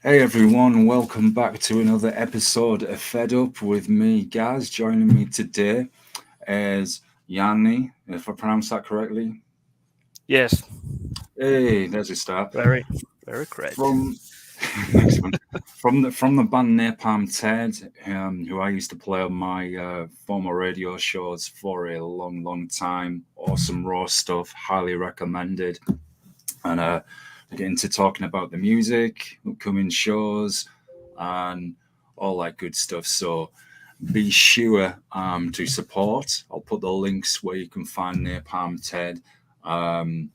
Hey everyone, welcome back to another episode of Fed Up with me, Gaz. Joining me today is Jani, if I pronounce that correctly. Yes, Hey, there's a start. very, very great. From excellent. From the band Napalm Ted, who I used to play on my former radio shows for a long time. Awesome raw stuff, highly recommended. And get into talking about the music, upcoming shows, and all that good stuff. So be sure to support. I'll put the links where you can find Napalm Ted um,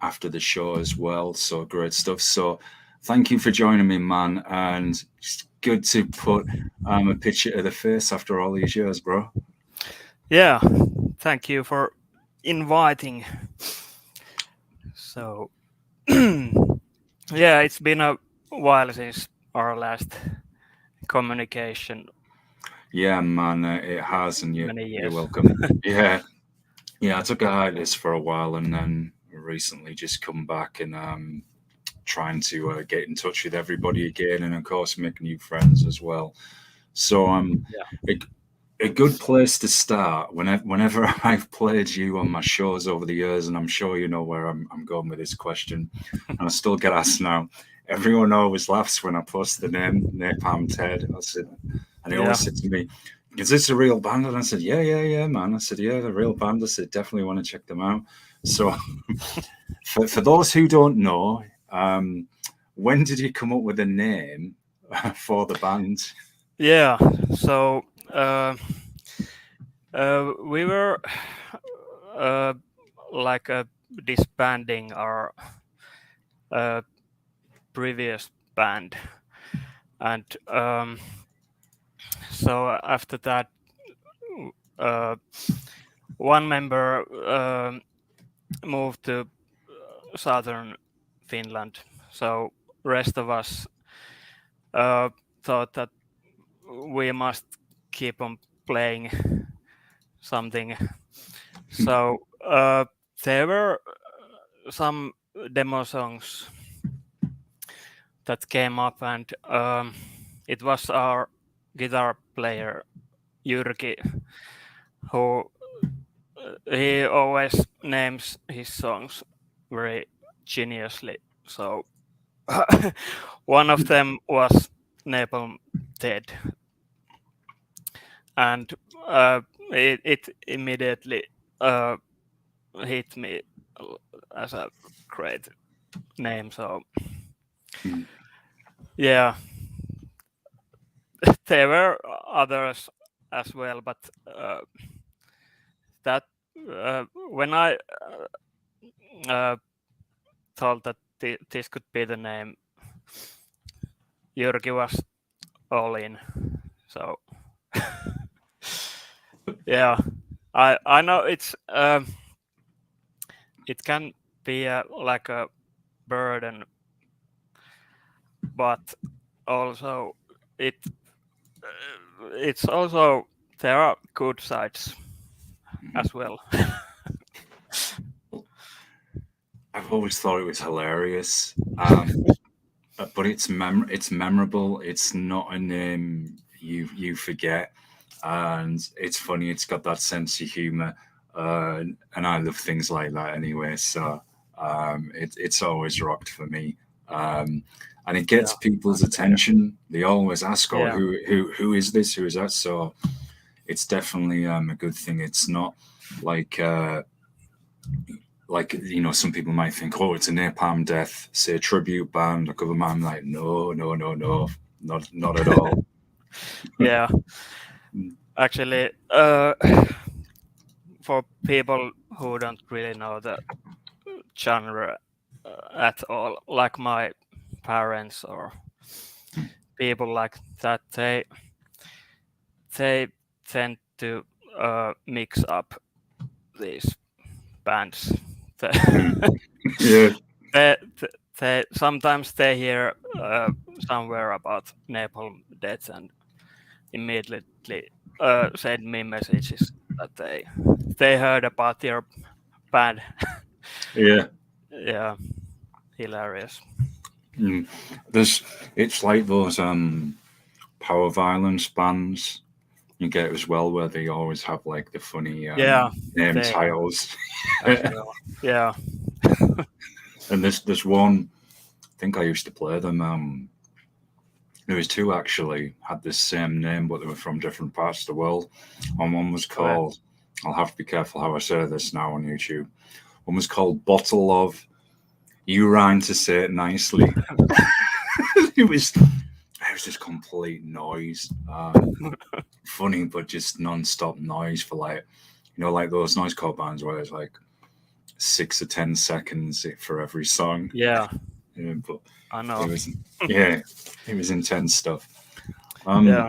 after the show as well. So great stuff. So thank you for joining me, man. And it's good to put a picture to the face after all these years, bro. Yeah, thank you for inviting. So, yeah, it's been a while since our last communication, Yeah, man, it has, and many you're years. welcome. Yeah, yeah, I took a hiatus for a while, and then recently just come back and trying to get in touch with everybody again, and of course make new friends as well. So Yeah, a, a good place to start. Whenever I've played you on my shows over the years, and I'm sure you know where I'm going with this question, and I still get asked now. Everyone always laughs when I post the name Napalm Ted. I said, and they yeah, always said to me, "Is this a real band?" And I said, "Yeah, man." I said, "Yeah, the real band." I said, "Definitely want to check them out." So, for those who don't know, when did you come up with a name for the band? yeah. So, we were uh, like disbanding our uh, previous band, and so after that, uh, one member moved to southern Finland. So rest of us uh, thought that we must keep on playing something. So there were some demo songs that came up, and it was our guitar player Jyrki who he always names his songs very geniusly. So one of them was Napalm Ted, and it immediately uh, hit me as a great name. So yeah, there were others as well, but that when I uh, thought that this could be the name, Jyrki was all in. So yeah, I know it can be like a burden, but also it it's also there are good sides as well. I've always thought it was hilarious, but it's memorable. It's not a name you forget, and it's funny. It's got that sense of humor, and I love things like that anyway. So it's always rocked for me, and it gets Yeah, people's same here. attention. They always ask, "Oh, Yeah, who is this? Who is that?" So it's definitely a good thing. It's not like. Some people might think, oh, it's a Napalm Death, say a tribute band, a cover band. Like, no, not at all. yeah. Actually, for people who don't really know the genre at all, like my parents or people like that, they tend to mix up these bands. They, Yeah. they, they sometimes they hear somewhere about Napalm Death and immediately send me messages that they heard about your band. Yeah. Yeah, hilarious. Mm. There's It's like those power violence bands you get as well, where they always have like the funny Yeah, name they titles. as well. Yeah. And there's one. I think I used to play them. There was two actually had the same name, but they were from different parts of the world. And one was Okay. called. I'll have to be careful how I say this now on YouTube. One was called Bottle of. You rhyme to say it nicely. It was just complete noise. Funny, but just non-stop noise for like, like those noisecore bands where it's like 6 or 10 seconds for every song. Yeah, But I know. it was, yeah, it was intense stuff. Yeah.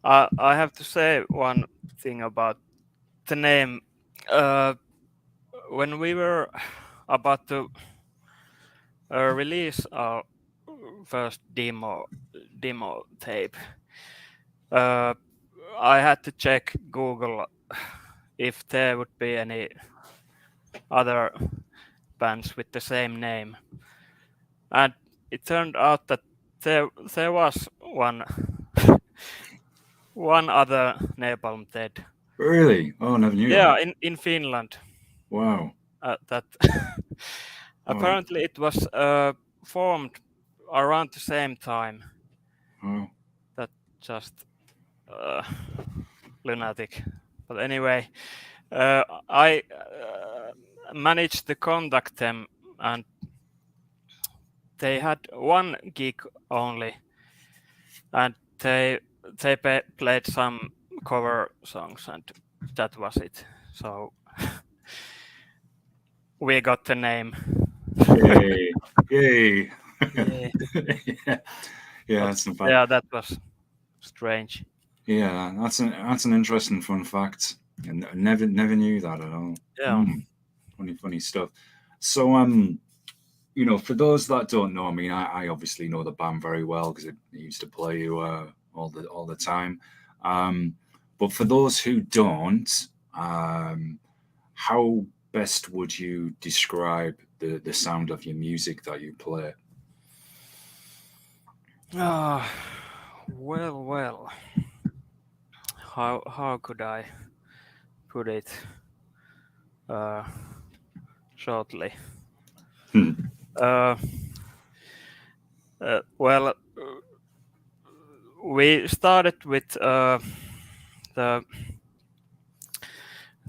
I have to say one thing about the name. When we were about to release our first demo tape, I had to check Google if there would be any other bands with the same name, and it turned out that there was one other Napalm Ted. Really? Oh, I never knew Yeah, that. in Finland. Wow. That Wow. apparently it was formed around the same time. Wow. That just uh, lunatic. But anyway, I managed to contact them, and they had one gig only, and they played some cover songs, and that was it. So we got the name. Yay. Yay. Yeah. Yeah. Yeah, But that's not bad. yeah, that was strange. Yeah, that's an interesting fun fact. And never knew that at all. Yeah. Funny stuff. So for those that don't know, I mean, I obviously know the band very well because I used to play you all the time. But for those who don't, how best would you describe the sound of your music that you play? Well. How could I put it shortly? Hmm. Uh, well, we started with the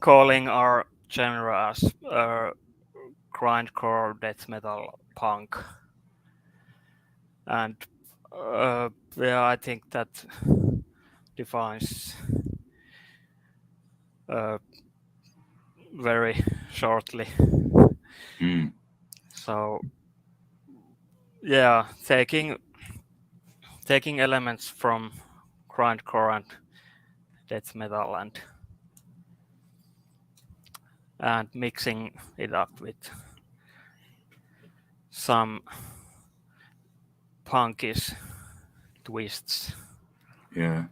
calling our genre as grindcore, death metal, punk, and yeah, I think that defines very shortly. Hmm. So yeah, taking elements from grindcore and death metal and mixing it up with some punkish twists Yeah.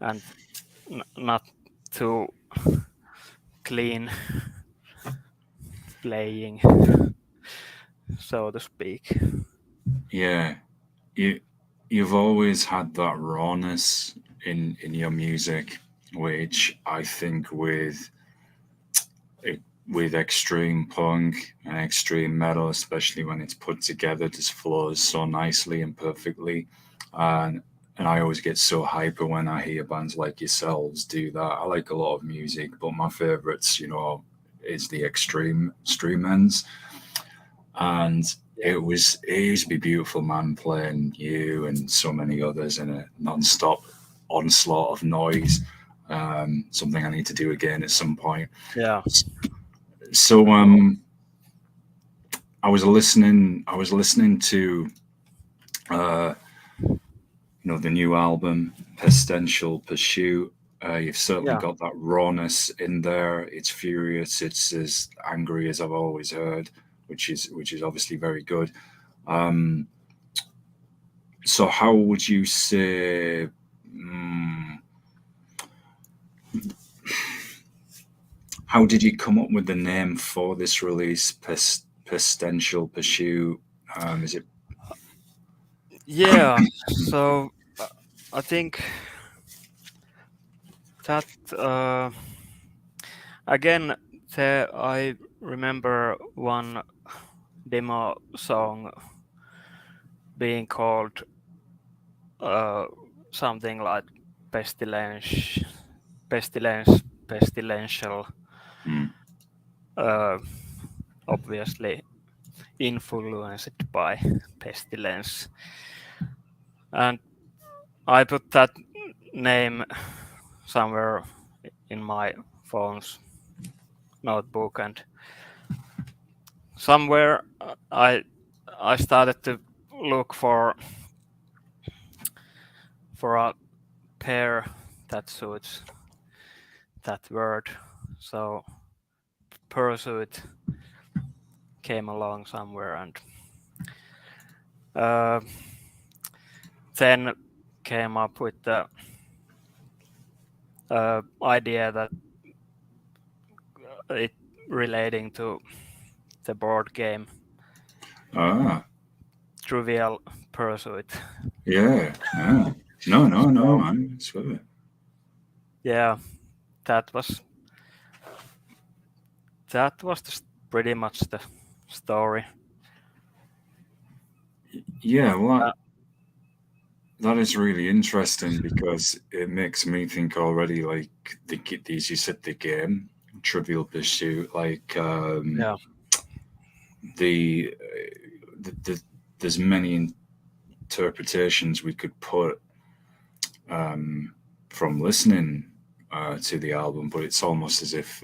and not too clean playing, so to speak. Yeah. You've always had that rawness in your music, which I think with extreme punk and extreme metal, especially when it's put together, just flows so nicely and perfectly. And and I always get so hyper when I hear bands like yourselves do that. I like a lot of music, but my favorites, is the extreme ends. And Yeah. it used to be beautiful, man, playing you and so many others in a non-stop onslaught of noise. Something I need to do again at some point. Yeah. So I was listening to uh the new album Pestilential Pursuit. You've certainly Yeah. got that rawness in there. It's furious. It's as angry as I've always heard, which is obviously very good. Um, so how would you say? mm, how did you come up with the name for this release, Pestilential Pursuit? Is it? Yeah, so I think that again, I remember one demo song being called uh, something like pestilential, Mm. uh, obviously influenced by pestilence, and I put that name somewhere in my phone's notebook, and somewhere I started to look for a pair that suits that word. So pursuit came along somewhere, and uh, then came up with the idea that it relating to the board game Ah, Trivial Pursuit. yeah. Ah. No, So man. It's good. yeah, that was pretty much the story. Yeah, well, Uh, that is really interesting because it makes me think already like these you said the game Trivial Pursuit, like yeah, the, there's many interpretations we could put um, from listening to the album, but it's almost as if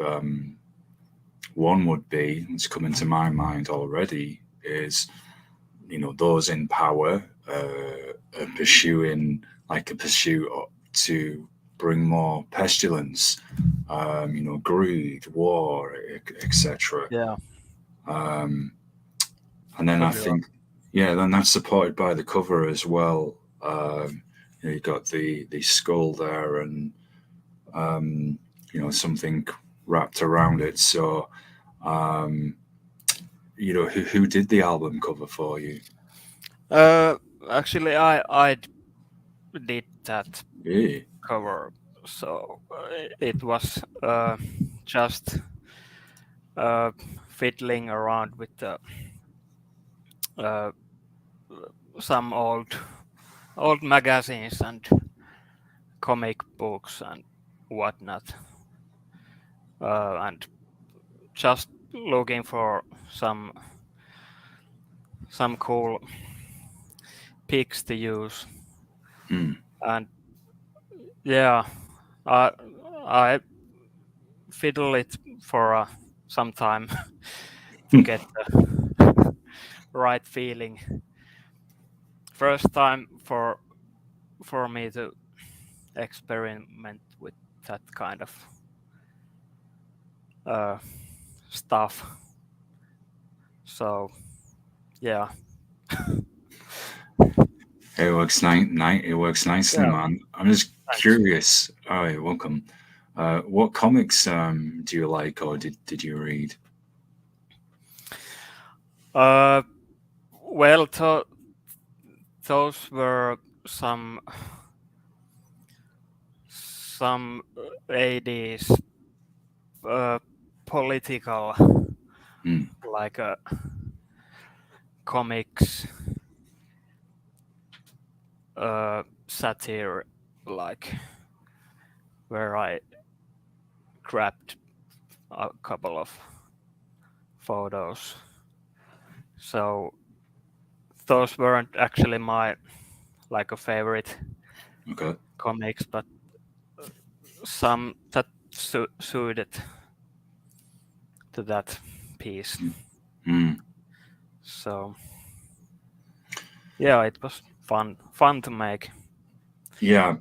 one would be, it's coming to my mind already, is those in power are pursuing like a pursuit to bring more pestilence, greed, war, etc. yeah, Um, and then I totally right. think, yeah, then that's supported by the cover as well. You got the skull there, and something wrapped around it. So, um, who did the album cover for you? Uh, Actually, I did that Yeah. cover, so it was just uh, fiddling around with uh, some old magazines and comic books and whatnot, and just looking for some cool pics to use. Mm. And yeah, I I fiddle it for some time to get the right feeling. First time for me to experiment with that kind of uh, stuff. So yeah, It works nicely, yeah. man. I'm just Thanks. curious. All right, welcome. What comics do you like, or did you read? Uh, well, those were some 80s political, Mm. like comics, satire, like where I grabbed a couple of photos. So those weren't actually my like a favorite Okay. comics, but some that suited to that piece. Mm. So yeah, it was fun to make. Yeah.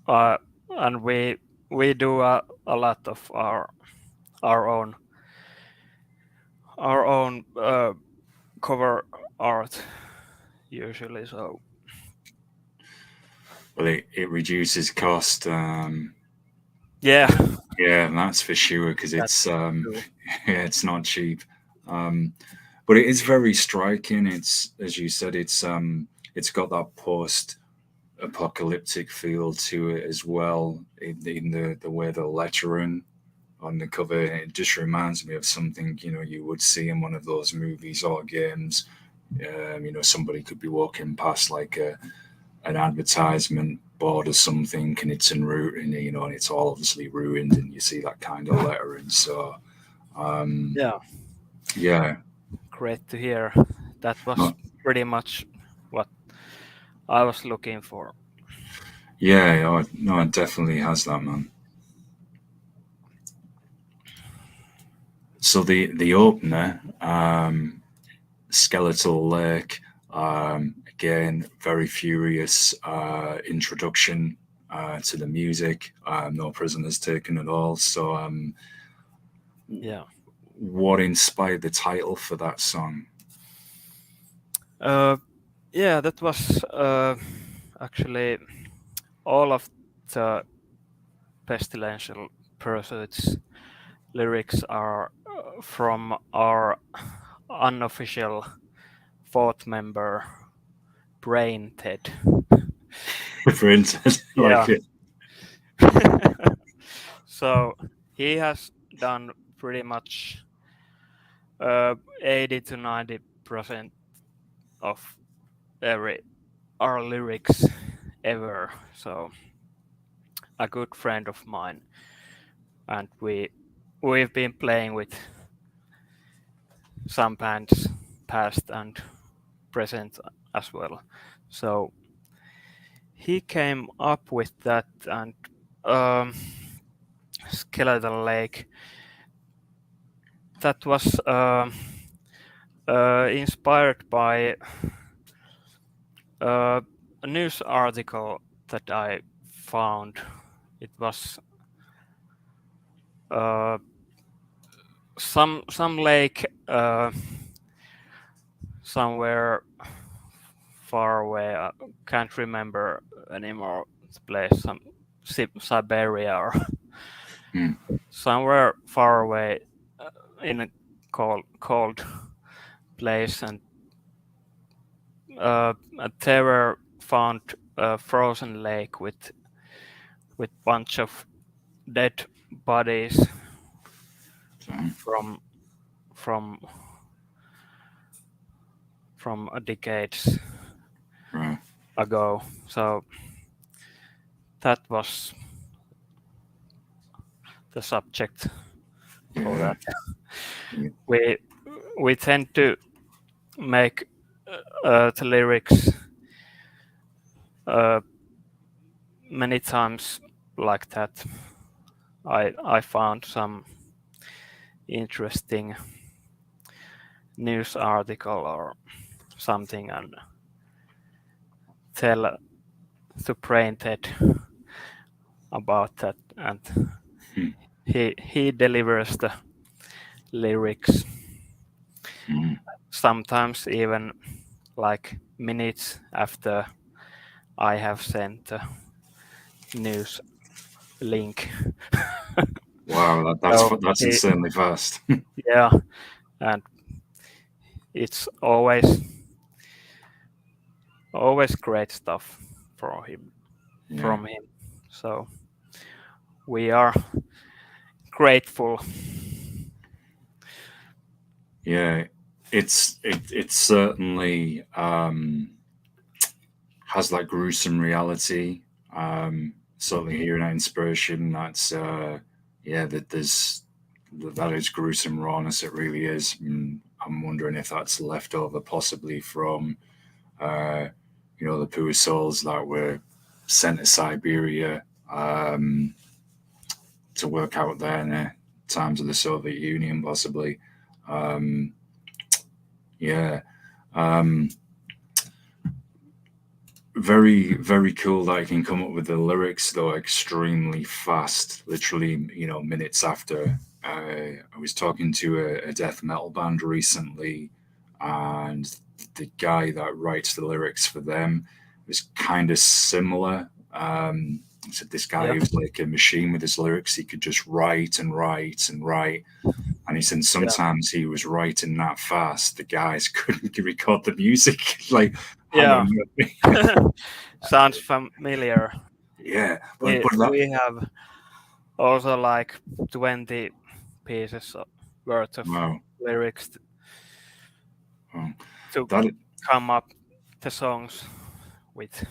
Uh, and we do a lot of our own cover art usually. So Well, it reduces cost. yeah, Yeah, that's for sure because that's it's true. yeah, it's not cheap. Um, but it is very striking. It's, as you said, it's got that post-apocalyptic feel to it as well in the way the lettering on the cover. It just reminds me of something you would see in one of those movies or games. Somebody could be walking past like an advertisement board or something, and it's and it's all obviously ruined, and you see that kind of lettering. So Yeah, yeah, great to hear. That was no, pretty much what I was looking for. yeah, no, it definitely has that, man. So the opener, Skeletal Lake, again, very furious introduction to the music. No prisoners taken at all. So, Yeah. what inspired the title for that song? Yeah, that was actually all of the Pestilential Pursuit's lyrics are from our unofficial fourth member, Brain Ted. For instance, Yeah. like it. So he has done pretty much 80 to 90% of our lyrics ever. So a good friend of mine, and we've been playing with some bands past and present as well. So he came up with that, and Skeletal Lake, that was inspired by a news article that I found. It was some lake somewhere far away. I can't remember anymore the place. Some Siberia or somewhere far away in a cold place, and there were found a frozen lake with bunch of dead bodies from decades Right. ago. So that was the subject for that. Yeah. We tend to make the lyrics many times like that. I found some interesting news article or something and tell to Brain Ted about that, and he delivers the lyrics. Sometimes even like minutes after I have sent the news link. Wow, So that's insanely fast. yeah, and it's always great stuff from him. So we are grateful. Yeah, it certainly has that gruesome reality. Certainly hearing that inspiration, that's that is gruesome rawness. It really is. I'm wondering if that's left over possibly from the poor souls that were sent to Siberia to work out there in the times of the Soviet Union, possibly. Yeah. Very, very cool that I can come up with the lyrics though extremely fast, literally, minutes after. I was talking to a death metal band recently, and the guy that writes the lyrics for them was kind of similar. He said this guy was like a machine with his lyrics. He could just write and write and write. And he said sometimes he was writing that fast, the guys couldn't record the music. Like, Yeah. hang on. Sounds familiar. Yeah, We have also like 20 pieces worth of wow, lyrics wow. to That come up the songs with.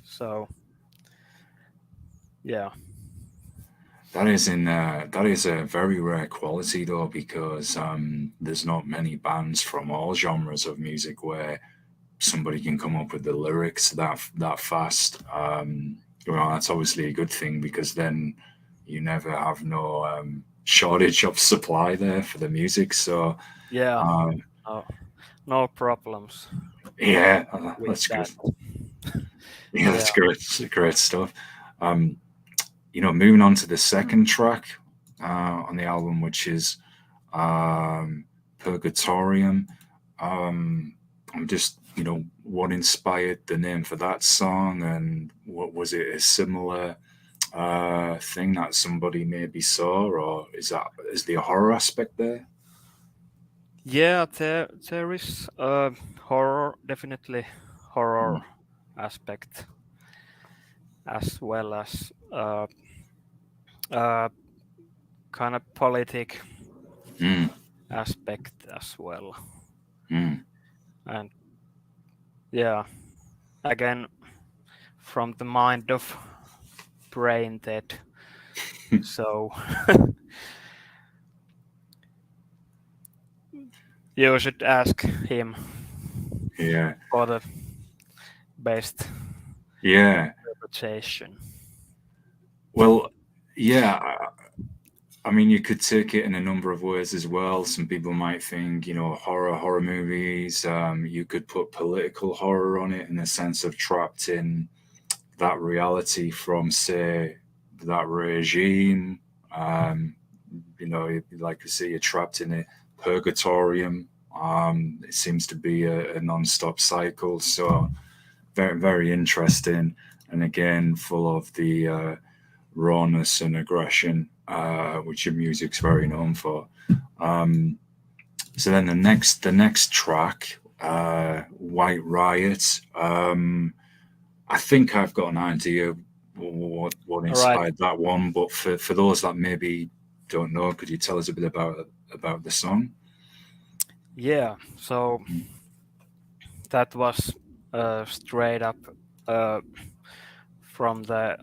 So yeah, that is a very rare quality though, because there's not many bands from all genres of music where somebody can come up with the lyrics that fast. Well, that's obviously a good thing, because then you never have no shortage of supply there for the music. So yeah, um, no problems yeah, with that's good. that. Yeah, Yeah, that's great. It's great stuff. Um, moving on to the second track on the album, which is Purgatorium. I'm just, what inspired the name for that song, and what was it a similar thing that somebody maybe saw, or is there a horror aspect there? yeah. There is horror, definitely horror Mm, aspect, as well as uh, kind of politic mm, aspect as well. mm. And yeah, again, from the mind of brain Ted. So you should ask him Yeah, for the best yeah. interpretation. Well, yeah. I mean, you could take it in a number of ways as well. Some people might think, horror movies. You could put political horror on it, in the sense of trapped in that reality from, say, that regime. Um, like I say, you're trapped in a purgatorium. It seems to be a non-stop cycle. So very, very interesting, and again, full of the rawness and aggression, which your music's very known for. Um, so then the next track, White Riot. I think I've got an idea what All right. inspired that one, but for those that maybe don't know, could you tell us a bit about the song? Yeah. So that was straight up uh, from the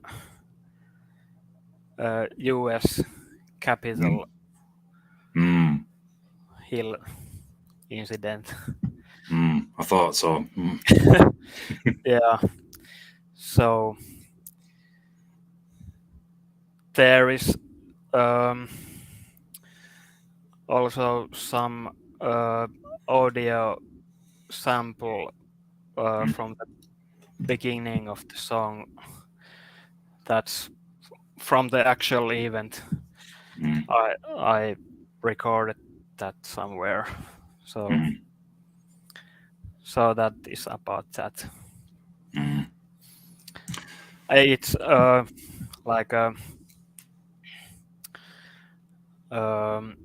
U.S. Mm, Capitol mm, Hill incident. I thought so. Yeah. So there is um, also some audio sample Mm, from the beginning of the song that's from the actual event. mm, I recorded that somewhere. So mm, so that is about that. mm, It's like a um,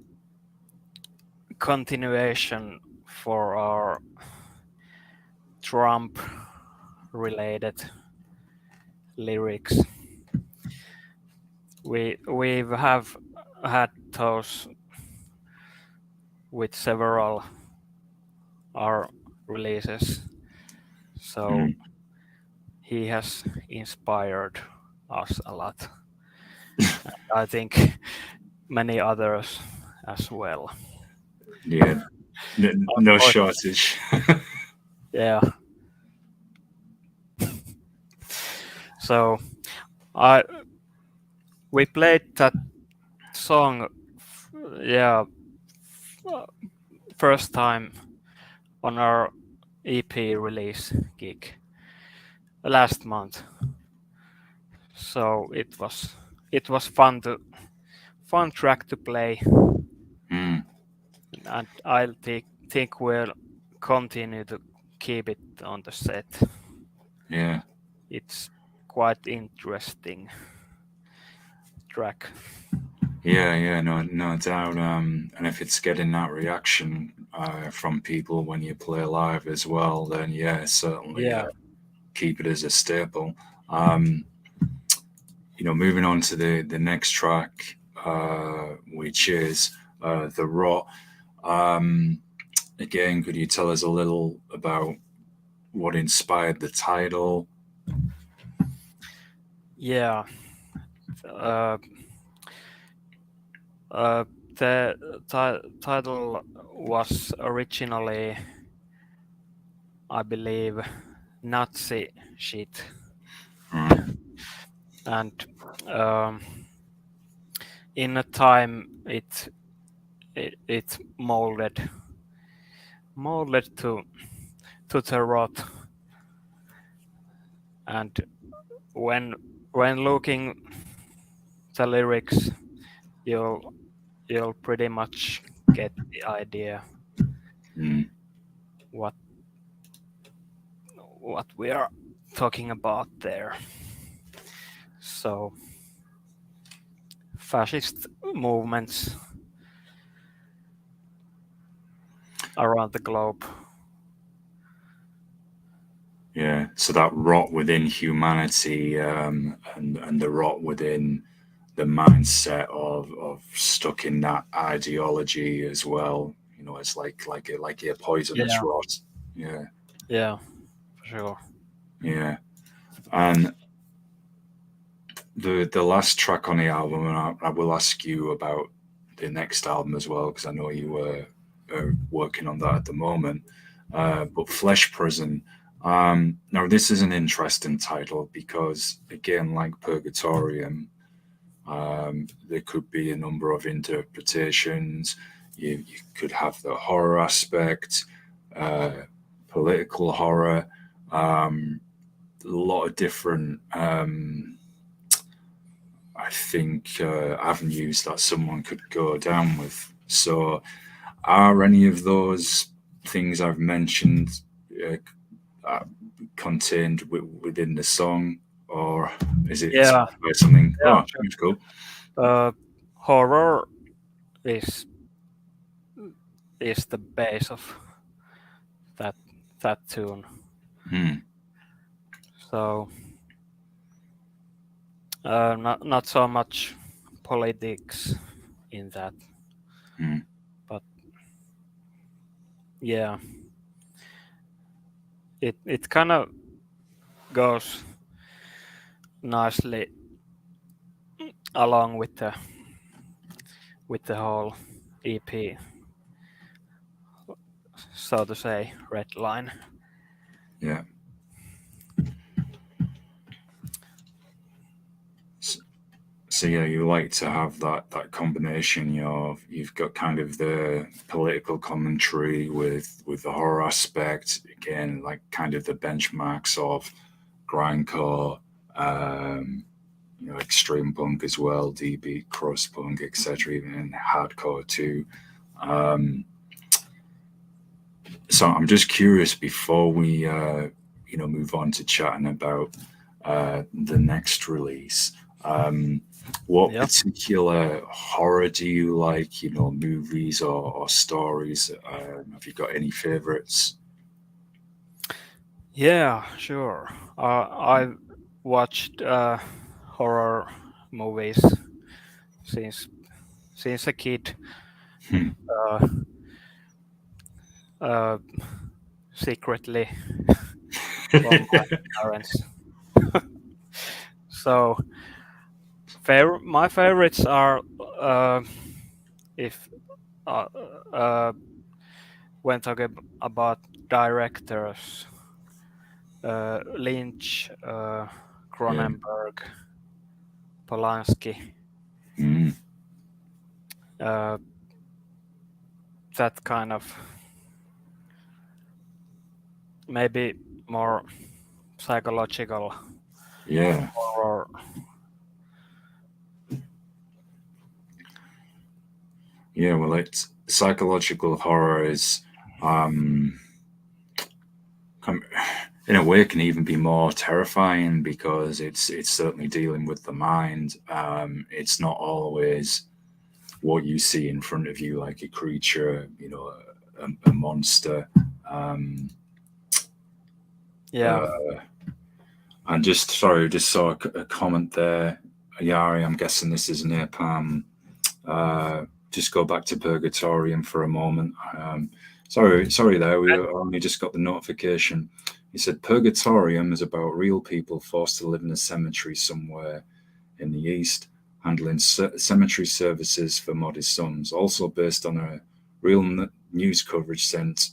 continuation for our Trump related lyrics. We have had those with several our releases. So mm. he has inspired us a lot. And I think many others as well. Yeah, no Unfortunately, shortage. yeah. So I we played that song, yeah, first time on our EP release gig last month. So it was fun track to play, Mm, and I think we'll continue to keep it on the set. yeah. It's quite interesting track. Yeah, no doubt. And if it's getting that reaction from people when you play live as well, then yeah, certainly Yeah, keep it as a staple. Um, Moving on to the next track, which is the Rot. Um, Again, could you tell us a little about what inspired the title? yeah. Uh, uh, the title was originally, I believe, Nazi shit, Mm, and um, in a time it molded to the rot, and when looking the lyrics, you'll pretty much get the idea mm, what we are talking about there. So fascist movements around the globe. yeah, so that rot within humanity, and the rot within the mindset of stuck in that ideology as well. It's like a poisonous Yeah, rot. Yeah, yeah, for sure. yeah. And the last track on the album, and I will ask you about the next album as well because I know you were working on that at the moment. But Flesh Prison. Now this is an interesting title because again, like Purgatorium, there could be a number of interpretations. You could have the horror aspect, uh, political horror, a lot of different, I think, avenues that someone could go down with. So, are any of those things I've mentioned uh, uh, contained within the song, or is it Yeah, something? yeah, Oh, sure. that's cool. Horror is the base of that tune. Hmm. So not so much politics in that, Hmm. but yeah, it kind of goes nicely along with the whole EP, so to say, red line. Yeah. So yeah, you like to have that combination. You've got kind of the political commentary with the horror aspect. Again, like kind of the benchmarks of grindcore, um, extreme punk as well, dbeat, crust punk, etc. Even in hardcore too. Um, so I'm just curious before we move on to chatting about the next release. What Yeah, particular horror do you like? Movies or stories? Have you got any favorites? yeah, sure. I've watched horror movies since a kid. Hmm. Uh, uh, Secretly from my parents. So my favorites are, if uh, uh, when talking about directors, Lynch, Yeah. Cronenberg, Polanski, Mm. uh, that kind of maybe more psychological Yeah. horror. Yeah. Well, it's psychological horror is um, com- in a way can even be more terrifying because it's certainly dealing with the mind. It's not always what you see in front of you, like a creature, you know, a monster. Yeah. And just sorry, just saw a comment there. Yari, I'm guessing this is Napalm. Just go back to Purgatorium for a moment. Sorry there. We only just got the notification. He said Purgatorium is about real people forced to live in a cemetery somewhere in the east, handling cemetery services for modest sums. Also based on a real news coverage sent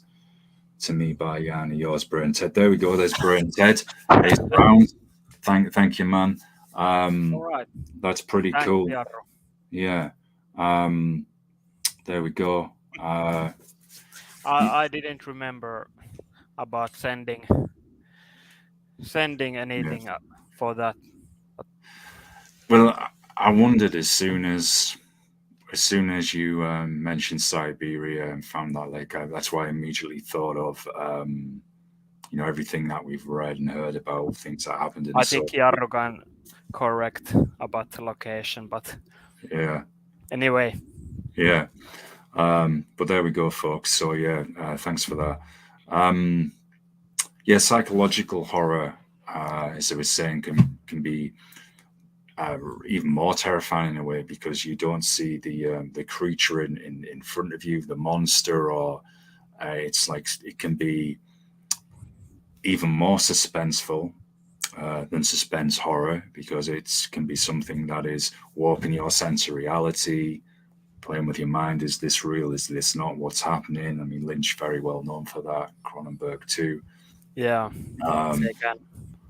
to me by Jani. Yours, Brain Ted. There we go. There's Brain Ted. He's around. Thank you, man. All right. That's pretty Thanks, cool. Jarro. Yeah. There we go. I didn't remember about sending anything for that. Well, I wondered as soon as you mentioned Siberia and found that lake, that's why I immediately thought of you know, everything that we've read and heard about things that happened in. I think Jarro can correct about the location, but yeah. Anyway. Yeah. But there we go, folks. So yeah, thanks for that. Yeah, psychological horror, as I was saying, can be even more terrifying in a way because you don't see the creature in front of you, the monster, or it's like it can be even more suspenseful than suspense horror because it can be something that is warping your sense of reality, playing with your mind. Is this real? Is this not? What's happening? I mean, Lynch very well known for that. Cronenberg too. Yeah, they can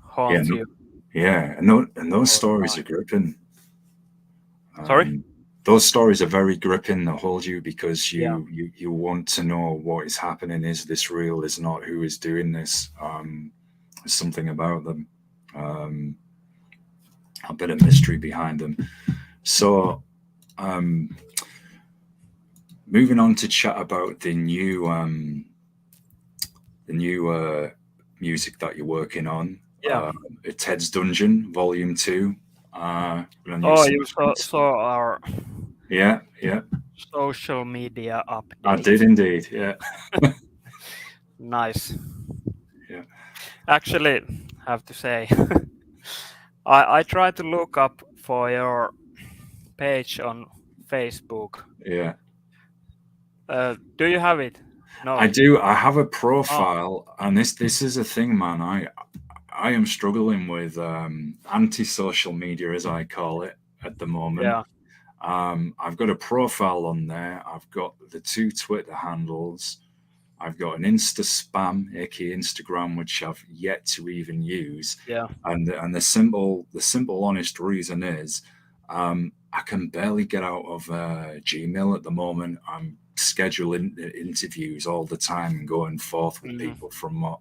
haunt you. Yeah, and those stories are gripping. Sorry? Those stories are very gripping. They hold you because you want to know what is happening. Is this real? Is not? Who is doing this? There's something about them. A bit of mystery behind them. So, moving on to chat about the new music that you're working on. Yeah. Ted's Dungeon Volume 2. You saw our yeah social media update. I did indeed. Yeah. Nice. Yeah. Actually, have to say, I tried to look up for your page on Facebook. Yeah. Do you have it? No. I do. I have a profile, and this is a thing, man. I am struggling with anti-social media, as I call it, at the moment. Yeah. I've got a profile on there. I've got the 2 Twitter handles. I've got an Insta spam, aka Instagram, which I've yet to even use. Yeah. And the simple, honest reason is, I can barely get out of Gmail at the moment. I'm scheduling interviews all the time and going forth with people from what,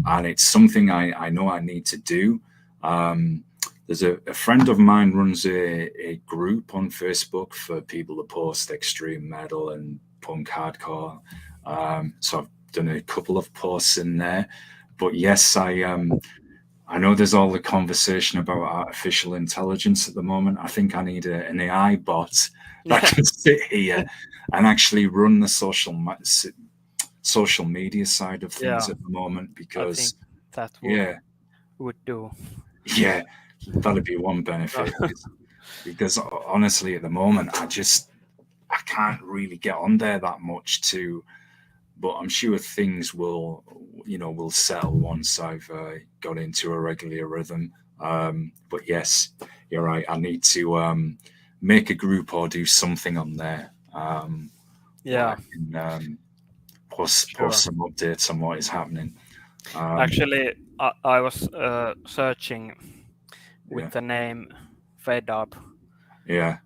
and it's something I know I need to do. There's a friend of mine runs a group on Facebook for people to post extreme metal and punk hardcore. So I've done a couple of posts in there. But yes, I know there's all the conversation about artificial intelligence at the moment. I think I need an AI bot that can sit here and actually run the social media side of things at the moment, because I think that would do. Yeah, that'd be one benefit. Because honestly, at the moment, I can't really get on there that much but I'm sure things will settle once I've got into a regular rhythm. But yes, you're right. I need to make a group or do something on there. I can post some updates on what is happening. Actually, I was searching with the name Fed Up. Yeah.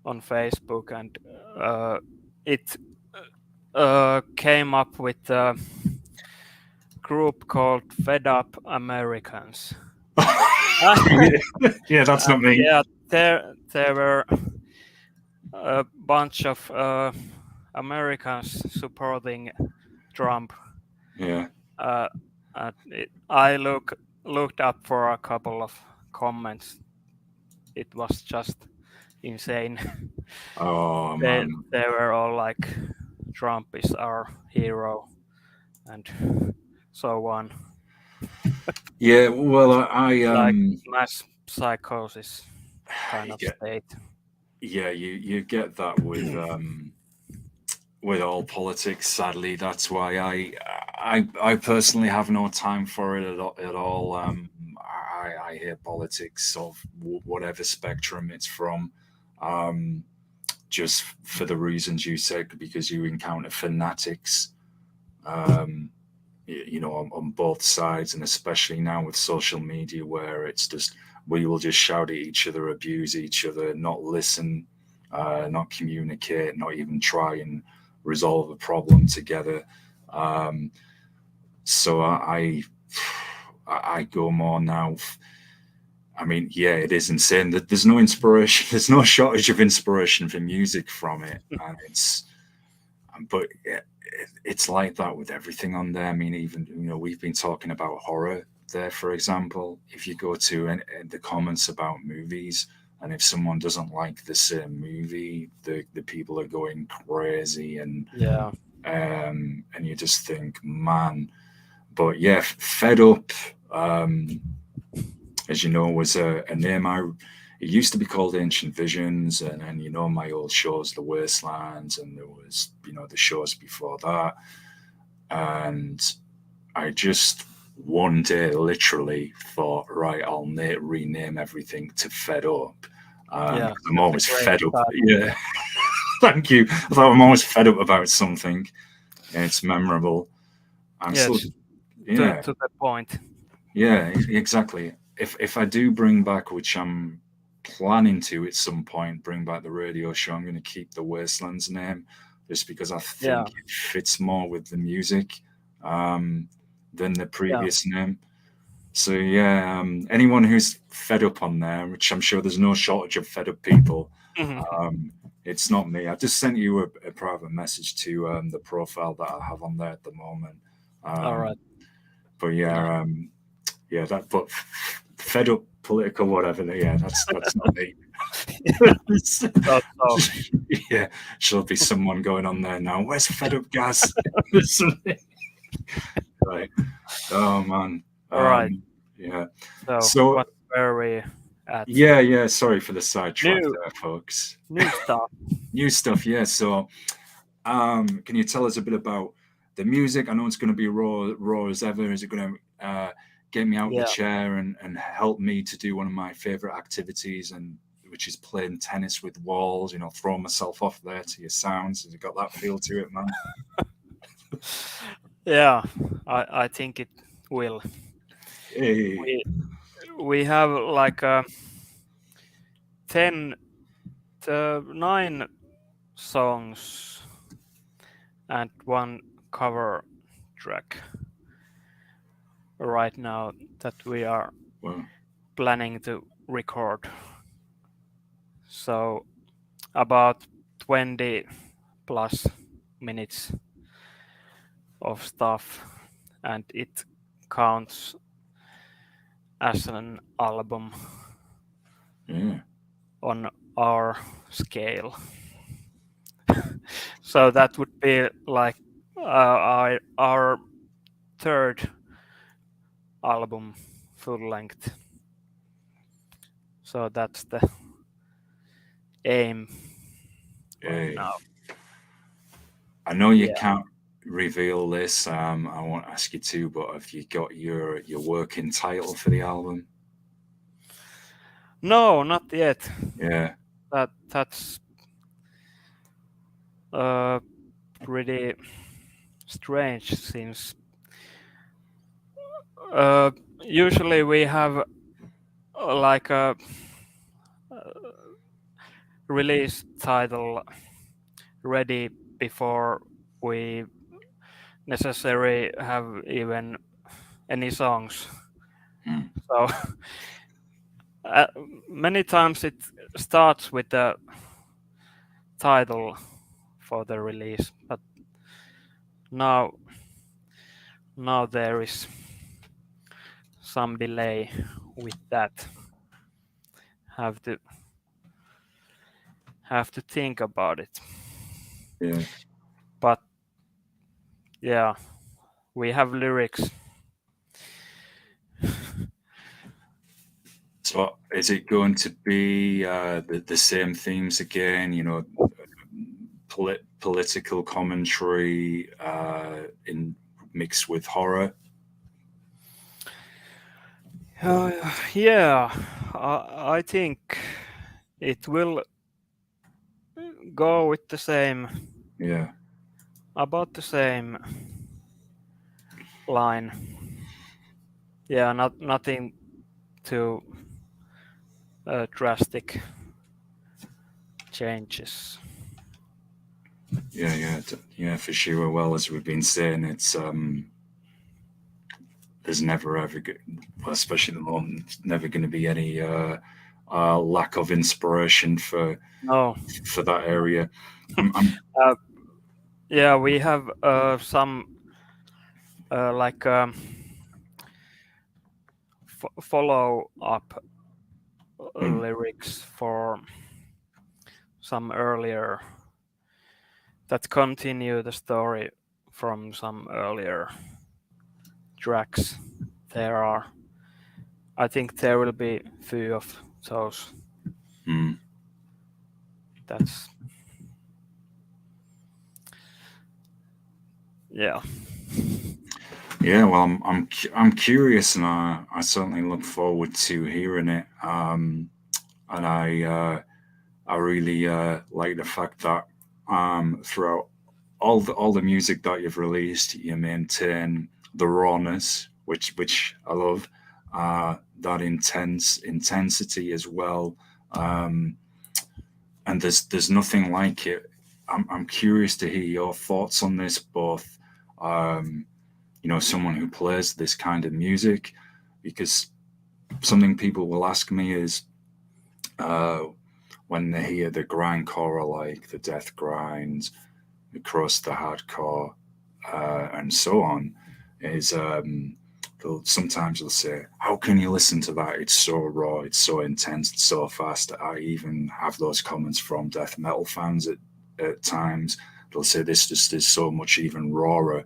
On Facebook, and it came up with a group called Fed Up Americans. Yeah, that's not me. Yeah, there were a bunch of Americans supporting Trump. Yeah. I looked up for a couple of comments. It was just insane. Oh they man. they were all like, Trump is our hero and so on. Yeah, well, I Like mass psychosis kind you of get state. yeah, you get that with all politics. Sadly, that's why I personally have no time for it at all. I hear politics of whatever spectrum it's from, um, just for the reasons you said, because you encounter fanatics, um, on both sides, and especially now with social media, where it's just we will just shout at each other, abuse each other, not listen, not communicate, not even try and resolve a problem together. Um, so I go more now. I mean, yeah, it is insane that there's no inspiration. There's no shortage of inspiration for music from it, and but it's like that with everything on there. I mean, even we've been talking about horror there, for example. If you go to the comments about movies, and if someone doesn't like the same movie, the people are going crazy, Yeah, and you just think, man. But yeah, fed up. Um, as you know, was a name it used to be called Ancient Visions, and then my old shows, The Wastelands, and there was the shows before that, and I just one day literally thought, right, I'll rename everything to Fed Up. yeah, Because I'm that's a always great fed up. title. Yeah, thank you. I thought I'm always fed up about something, and it's memorable. I'm still, Yes, yeah, to the point. yeah, exactly. If I do bring back, which I'm planning to at some point, bring back the radio show, I'm going to keep the Wastelands name, just because I Yeah, think it fits more with the music, um, than the yeah. previous name. So yeah, anyone who's fed up on there, which I'm sure there's no shortage of fed up people, Mhm. um, it's not me. I just sent you a private message to the profile that I have on there at the moment. All Um, right. but Yeah. yeah, yeah, that. But fed up political whatever. Yeah, that's not me. Thought so. Yeah, should be someone going on there now. Where's fed up gas? Right. Oh man. All right. Yeah. So So what were we at? yeah. Sorry for the sidetrack New there, folks. new stuff. New stuff. Yeah. So, can you tell us a bit about the music? I know it's going to be raw as ever. Is it going to get me out of the Yeah. chair and help me to do one of my favorite activities, and which is playing tennis with walls? Throwing myself off there to your sounds. Has it got that feel to it, man? Yeah. I think it will. Hey. We we have like 10 to 9 songs and one cover track right now that we are Well, planning to record. So about 20 plus minutes of stuff, and it counts as an album yeah. on our scale. So that would be like our third album full length. So that's the aim right Hey. now. I know you Yeah. can't reveal this. I won't ask you to, but have you got your working title for the album? No, not yet. Yeah. That's uh pretty strange since uh usually we have like a uh, release title ready before we necessarily have even any songs. Hmm. So uh, many times it starts with the title for the release, but now there is. some delay with that. Have to think about it. Yeah. But yeah, we have lyrics. So is it going to be the same themes again? You know, political commentary in mixed with horror. Yeah, I think it will go with the same, Yeah. about the same line. Yeah, nothing too drastic changes. Yeah, for sure. Well, as we've been saying, it's there's never ever, well, especially at the moment, never going to be any lack of inspiration No. for that area. I'm Yeah, we have some like follow up lyrics for some earlier that continue the story from some earlier tracks. I think there will be few of those. That's yeah. Yeah, well, I'm curious, and I certainly look forward to hearing it. And I really like the fact that throughout all the music that you've released, you maintain the rawness, which I love. That intensity as well. And there's nothing like it. I'm curious to hear your thoughts on this, both. You know, someone who plays this kind of music, because something people will ask me is uh, when they hear the grindcore, like the death grinds, the crust, the hardcore, and so on, is sometimes they'll say, "How can you listen to that? It's so raw, it's so intense, it's so fast." I even have those comments from death metal fans at times. They'll say this just is so much even rawer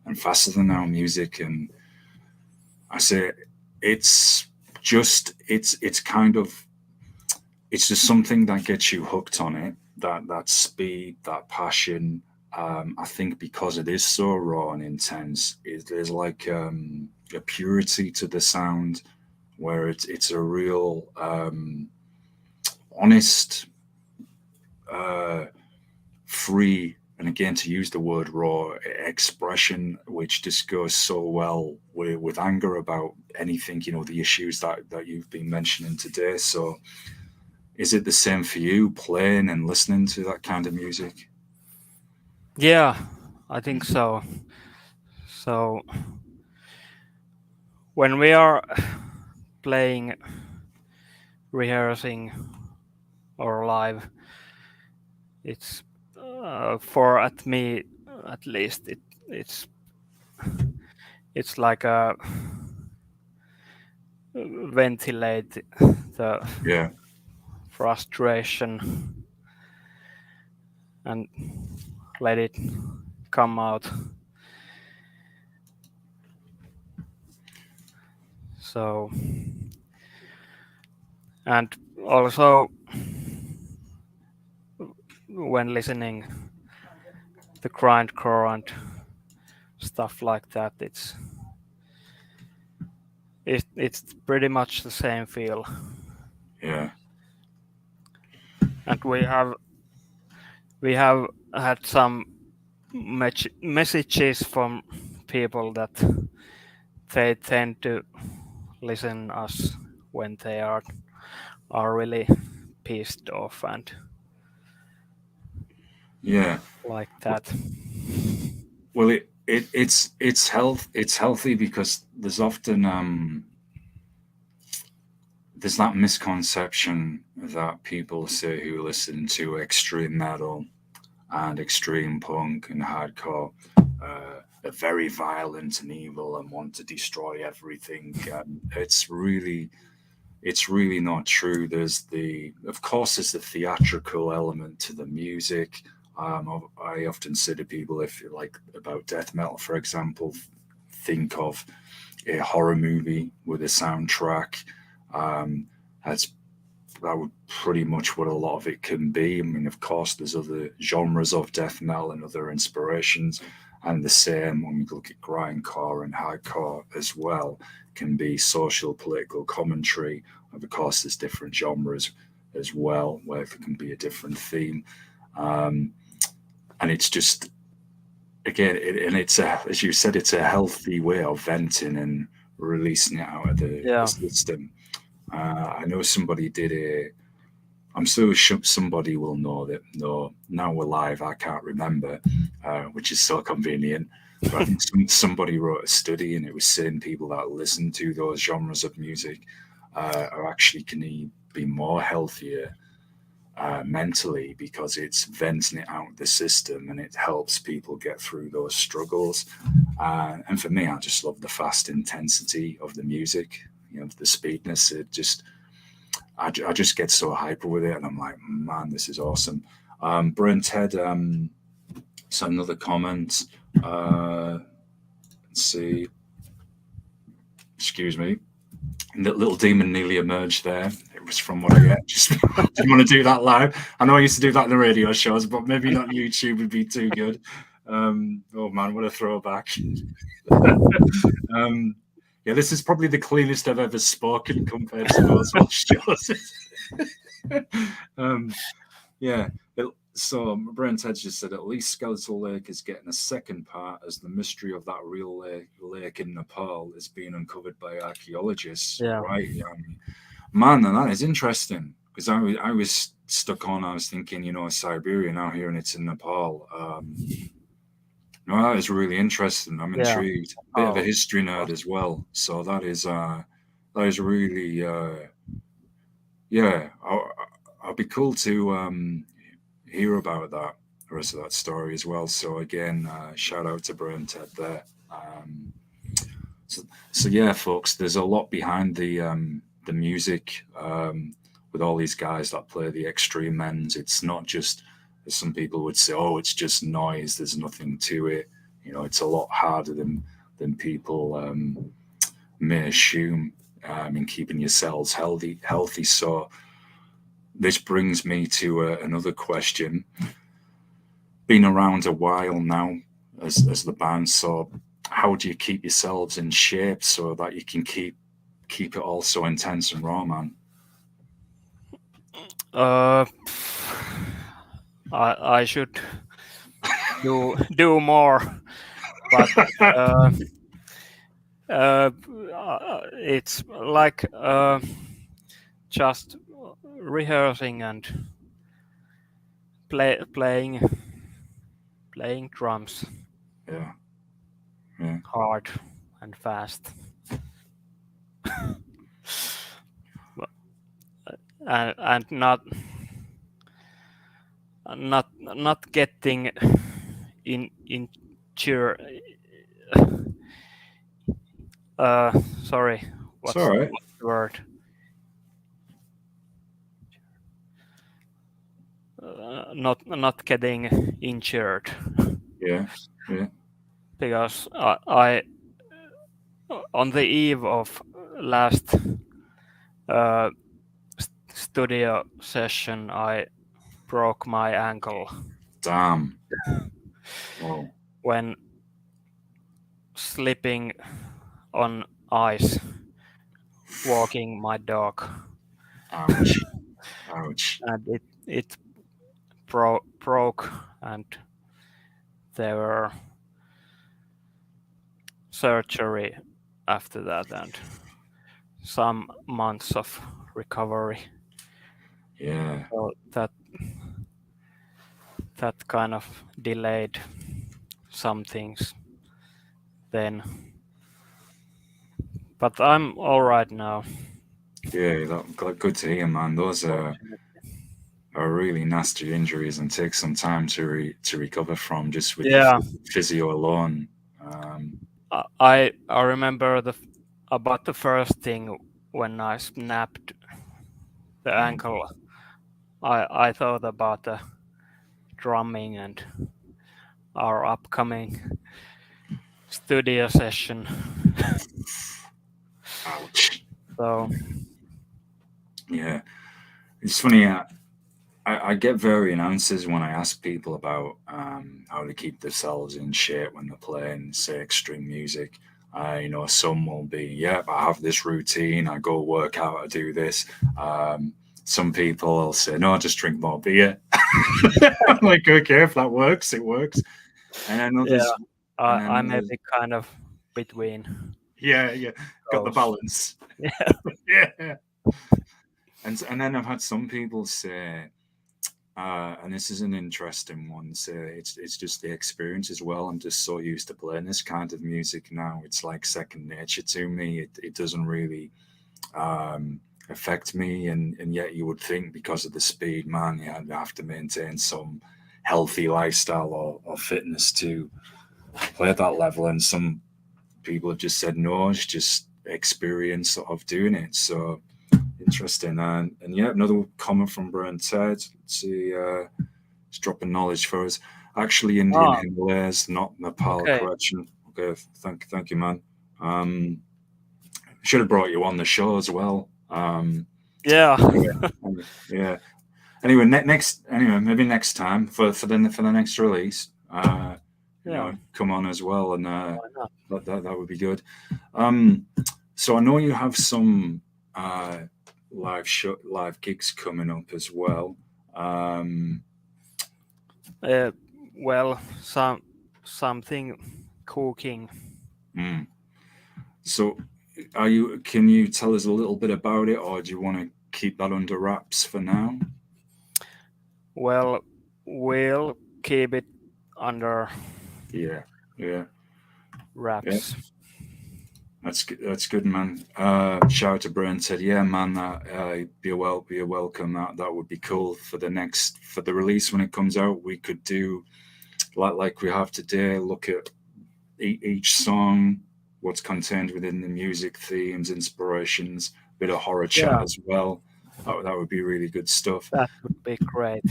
and faster than our music, and I say it's kind of, it's just something that gets you hooked on it. That speed, that passion. I think because it is so raw and intense, there's like a purity to the sound, where it's a real honest, uh, free, and again to use the word raw expression, which just goes so well with anger about anything, you know, the issues that you've been mentioning today. So is it the same for you, playing and listening to that kind of music? Yeah, I think so. So when we are playing, rehearsing, or live, it's for at me at least it's like a ventilate the Yeah. frustration and let it come out. So, and also when listening the grindcore and stuff like that, it's pretty much the same feel. Yeah. And we have had some messages from people that they tend to listen us when they are really pissed off and Yeah. like that. Well, it's healthy, because there's often there's that misconception that people say who listen to extreme metal and extreme punk and hardcore, are very violent and evil and want to destroy everything. It's really not true. Of course, there's the theatrical element to the music. I often say to people, if you like about death metal, for example, think of a horror movie with a soundtrack. Um, that's that would pretty much what a lot of it can be. I mean, of course, there's other genres of death metal and other inspirations, and the same when we look at grindcore and hardcore as well, can be social, political commentary. And of course, there's different genres as well where there can be a different theme, um, and it's just again, and it's as you said, it's a healthy way of venting and releasing it out of the Yeah. system. I know somebody did a. I'm so sure somebody will know that. No, now we're live. I can't remember, which is so convenient. But I think somebody wrote a study, and it was saying people that listen to those genres of music are actually can be more healthier mentally because it's venting it out the system and it helps people get through those struggles. And for me, I just love the fast intensity of the music. You know, the speedness. I just get so hyper with it, and I'm like, man, this is awesome. Bryn Ted, so another comment. Let's see. Excuse me. The little demon nearly emerged there. It was from what I get. Just didn't want to do that live. I know I used to do that in the radio shows, but maybe not YouTube would be too good. Oh man, what a throwback. Yeah, this is probably the cleanest I've ever spoken compared to those shows. Yeah. So Brent Ted just said at least Skeletal Lake is getting a second part as the mystery of that real lake in Nepal is being uncovered by archaeologists. Yeah. Right? Man, and that is interesting because I was stuck on. I was thinking, Siberia now here and it's in Nepal. No, that is really interesting. I'm intrigued. Bit of a history nerd as well. So that is really yeah. I'll be cool to hear about that, the rest of that story as well. So again, shout out to Brian Ted there. So yeah, folks, there's a lot behind the music with all these guys that play the extreme ends. It's not just as some people would say, oh, it's just noise. There's nothing to it. It's a lot harder than people may assume in keeping yourselves healthy. So this brings me to another question. Been around a while now as the band, so how do you keep yourselves in shape so that you can keep it all so intense and raw, man? I should do more, but it's like just rehearsing and playing drums. Yeah. Hard and fast. and not getting injured. Sorry, what's the word? Not getting injured. Yeah. Because I on the eve of last studio session, I broke my ankle. Damn. Wow. When slipping on ice, walking my dog. Ouch. And it broke, and there were surgery after that and some months of recovery. Yeah. So that kind of delayed some things then. But I'm all right now. Yeah, good to hear, man. Those are really nasty injuries and take some time to recover from just with the physio alone. I remember about the first thing when I snapped the ankle. I thought about the drumming and our upcoming studio session. Ouch. So Yeah, it's funny. I get varying answers when I ask people about how to keep themselves in shape when they're playing, say, extreme music. Some will be, yeah, I have this routine. I go work out. I do this. Some people will say, no, just drink more beer. I'm like, okay, if that works, it works. And then yeah, others, and then I may others, be kind of between yeah, got the those. balance. Yeah, Yeah. And then I've had some people say, and this is an interesting one. So it's just the experience as well. I'm just so used to playing this kind of music now. It's like second nature to me. It doesn't really affect me, and yet you would think because of the speed, man, you have to maintain some healthy lifestyle or fitness to play at that level. And some people have just said no, it's just experience of doing it. So interesting. And yeah, another comment from Brian Ted. Let's see. It's dropping knowledge for us. Actually, Indian ah, Himalayas, not Nepal. okay, Correction. Okay, thank you, man. Um, should have brought you on the show as well. yeah. Yeah. Anyway, next. Anyway, maybe next time for the next release. Yeah, Come on as well, and why not? that would be good. Um, so I know you have some live gigs coming up as well. Um, Uh, well, something cooking. mm. So, Can you tell us a little bit about it, or do you want to keep that under wraps for now? Well, we'll keep it under Yeah, yeah, yeah. wraps. That's good. That's good, man. Shout out to Brian said, yeah, man. Be a welcome. That would be cool for the release when it comes out. We could do like we have today. Look at each song, what's contained within the music, themes, inspirations, bit of horror chat Yeah, as well. That would be really good stuff. that would be great.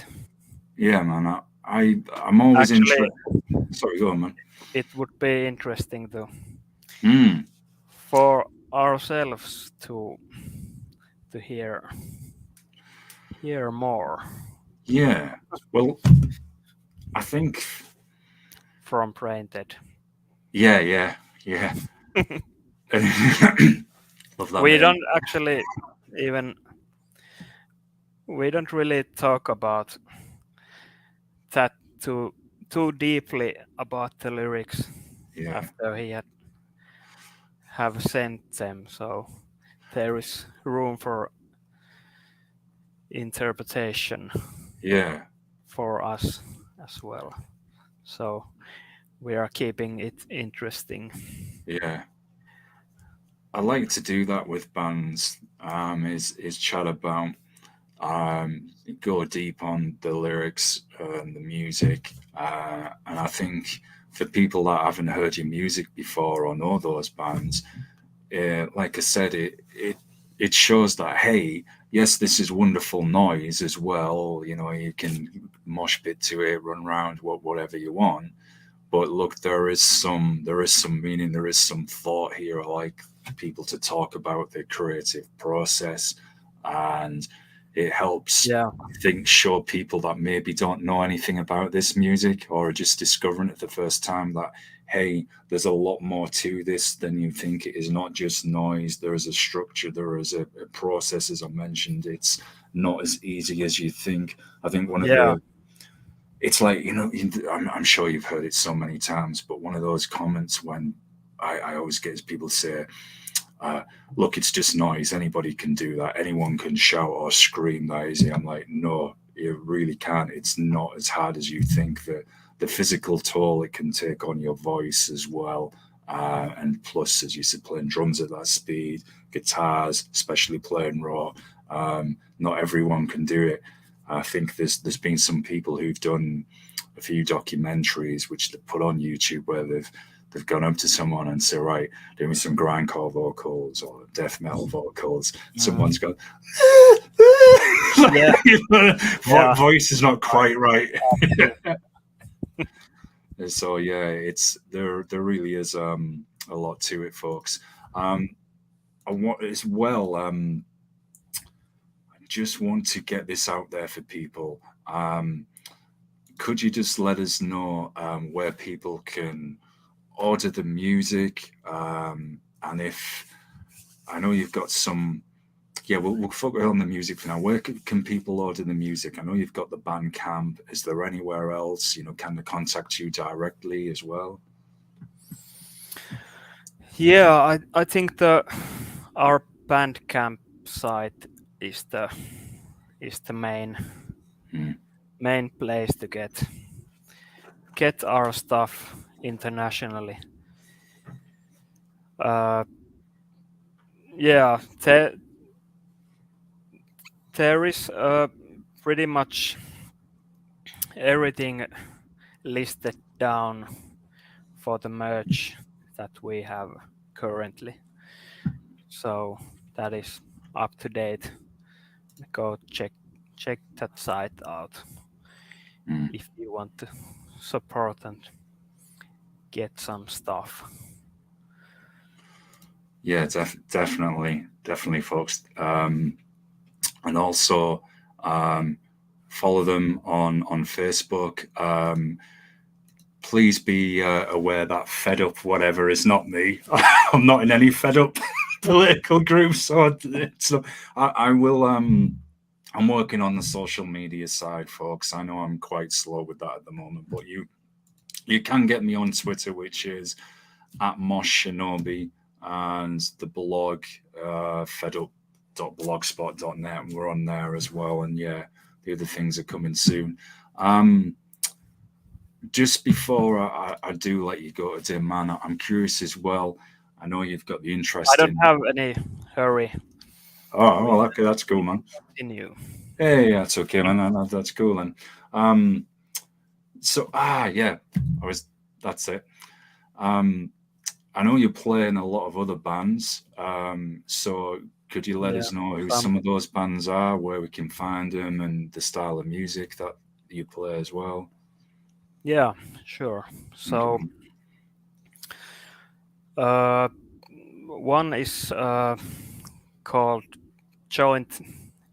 Yeah, man. I'm always Actually, interested. Sorry, go on, man. it would be interesting though Mm, for ourselves to hear more yeah. Well, I think. from Brain Dead. Yeah, yeah, yeah. Love that We name. don't actually even we don't really talk about that too deeply about the lyrics Yeah, after he had have sent them, so there is room for interpretation yeah, for us as well. So we are keeping it interesting. yeah. I like to do that with bands. Is chat about go deep on the lyrics and the music. And I think for people that haven't heard your music before or know those bands, like I said, it shows that hey, yes, this is wonderful noise as well. You can mosh pit to it, run around, whatever you want. But look, there is some meaning, there is some thought here. I like people to talk about their creative process, and it helps, Yeah, I think, show people that maybe don't know anything about this music or are just discovering it the first time that hey, there's a lot more to this than you think. It is not just noise. There is a structure. There is a process, as I mentioned. It's not as easy as you think. I think one of yeah, the it's like I'm sure you've heard it so many times, but one of those comments when I always get is people say, look, it's just noise, anybody can do that, anyone can shout or scream that easy. I'm like, no, you really can't. It's not as hard as you think. The physical toll it can take on your voice as well, and plus, as you said, playing drums at that speed, guitars, especially playing raw, not everyone can do it. I think there's been some people who've done a few documentaries which they put on YouTube where they've gone up to someone and said, right, do me some grindcore vocals or death metal vocals. Someone's gone, Yeah. Yeah. voice is not quite right. Absolutely. So yeah, it's there really is a lot to it, folks. I want as well. I just want to get this out there for people. Could you just let us know where people can order the music, and if I know you've got some, yeah, we'll focus on the music for now. Where can people order the music? I know you've got the Bandcamp. Is there anywhere else? Can they contact you directly as well? Yeah, I think our Bandcamp site is the Hmm. main place to get our stuff internationally. Yeah, there is pretty much everything listed down for the merch that we have currently. So that is up to date. Go check that site out Hmm. if you want to support and get some stuff. Yeah, definitely, folks. And also follow them on Facebook. Please be aware that fed up whatever is not me. I'm not in any fed up political groups, so I will. I'm working on the social media side, folks. I know I'm quite slow with that at the moment, but you can get me on Twitter, which is at Mosh Shinobi, and the blog fedup.blogspot.net. We're on there as well, and yeah, the other things are coming soon. Just before I do let you go today, man, I'm curious as well. I know you've got the I interest don't in. have any hurry. Oh, well, okay, that's cool, man. Continue. Hey, yeah, that's okay, man. That's cool, then. So, yeah, I was. That's it. I know you play in a lot of other bands. So could you let Yeah, us know who some some of those bands are, where we can find them, and the style of music that you play as well? yeah, sure. So Okay. uh, one is called Joint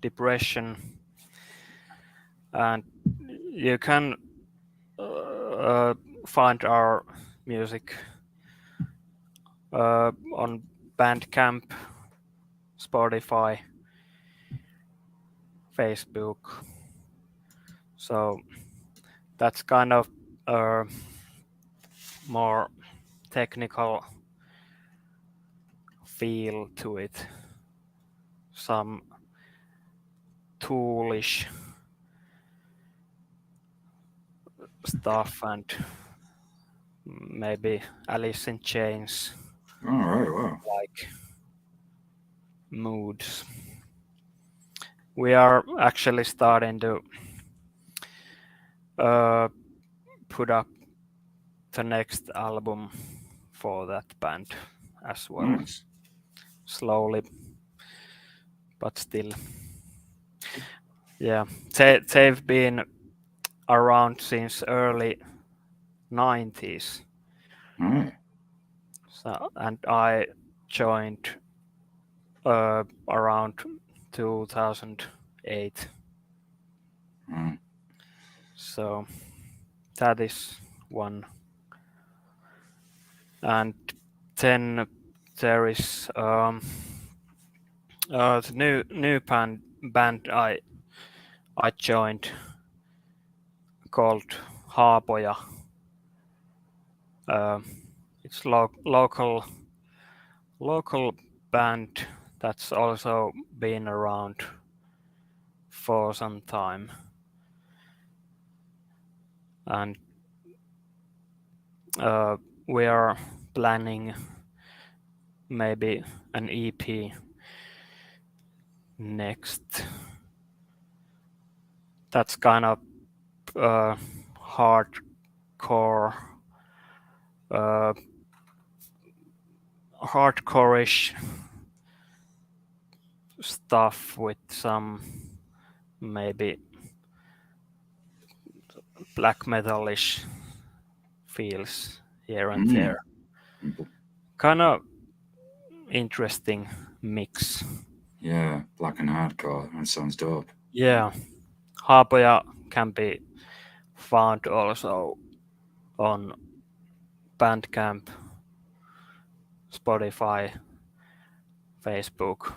Depression, and you can find our music on Bandcamp, Spotify, Facebook. So that's kind of a more technical feel to it, some toolish stuff, and maybe Alice in Chains All right. Wow. like moods. We are actually starting to put up the next album for that band as well. Nice. Slowly, but still. Yeah, they've been around since early 90s. All right. So, and I joined around 2008. Mm. So that is one. And then there is the new band I joined called Haapoja. It's local band that's also been around for some time, and we are planning maybe an EP next. That's kind of hardcore hardcore-ish stuff with some maybe black metal-ish feels here and there. Kind of interesting mix. Yeah, black and hardcore. That sounds dope. Yeah, haapoja can be found also on Bandcamp, Spotify, Facebook.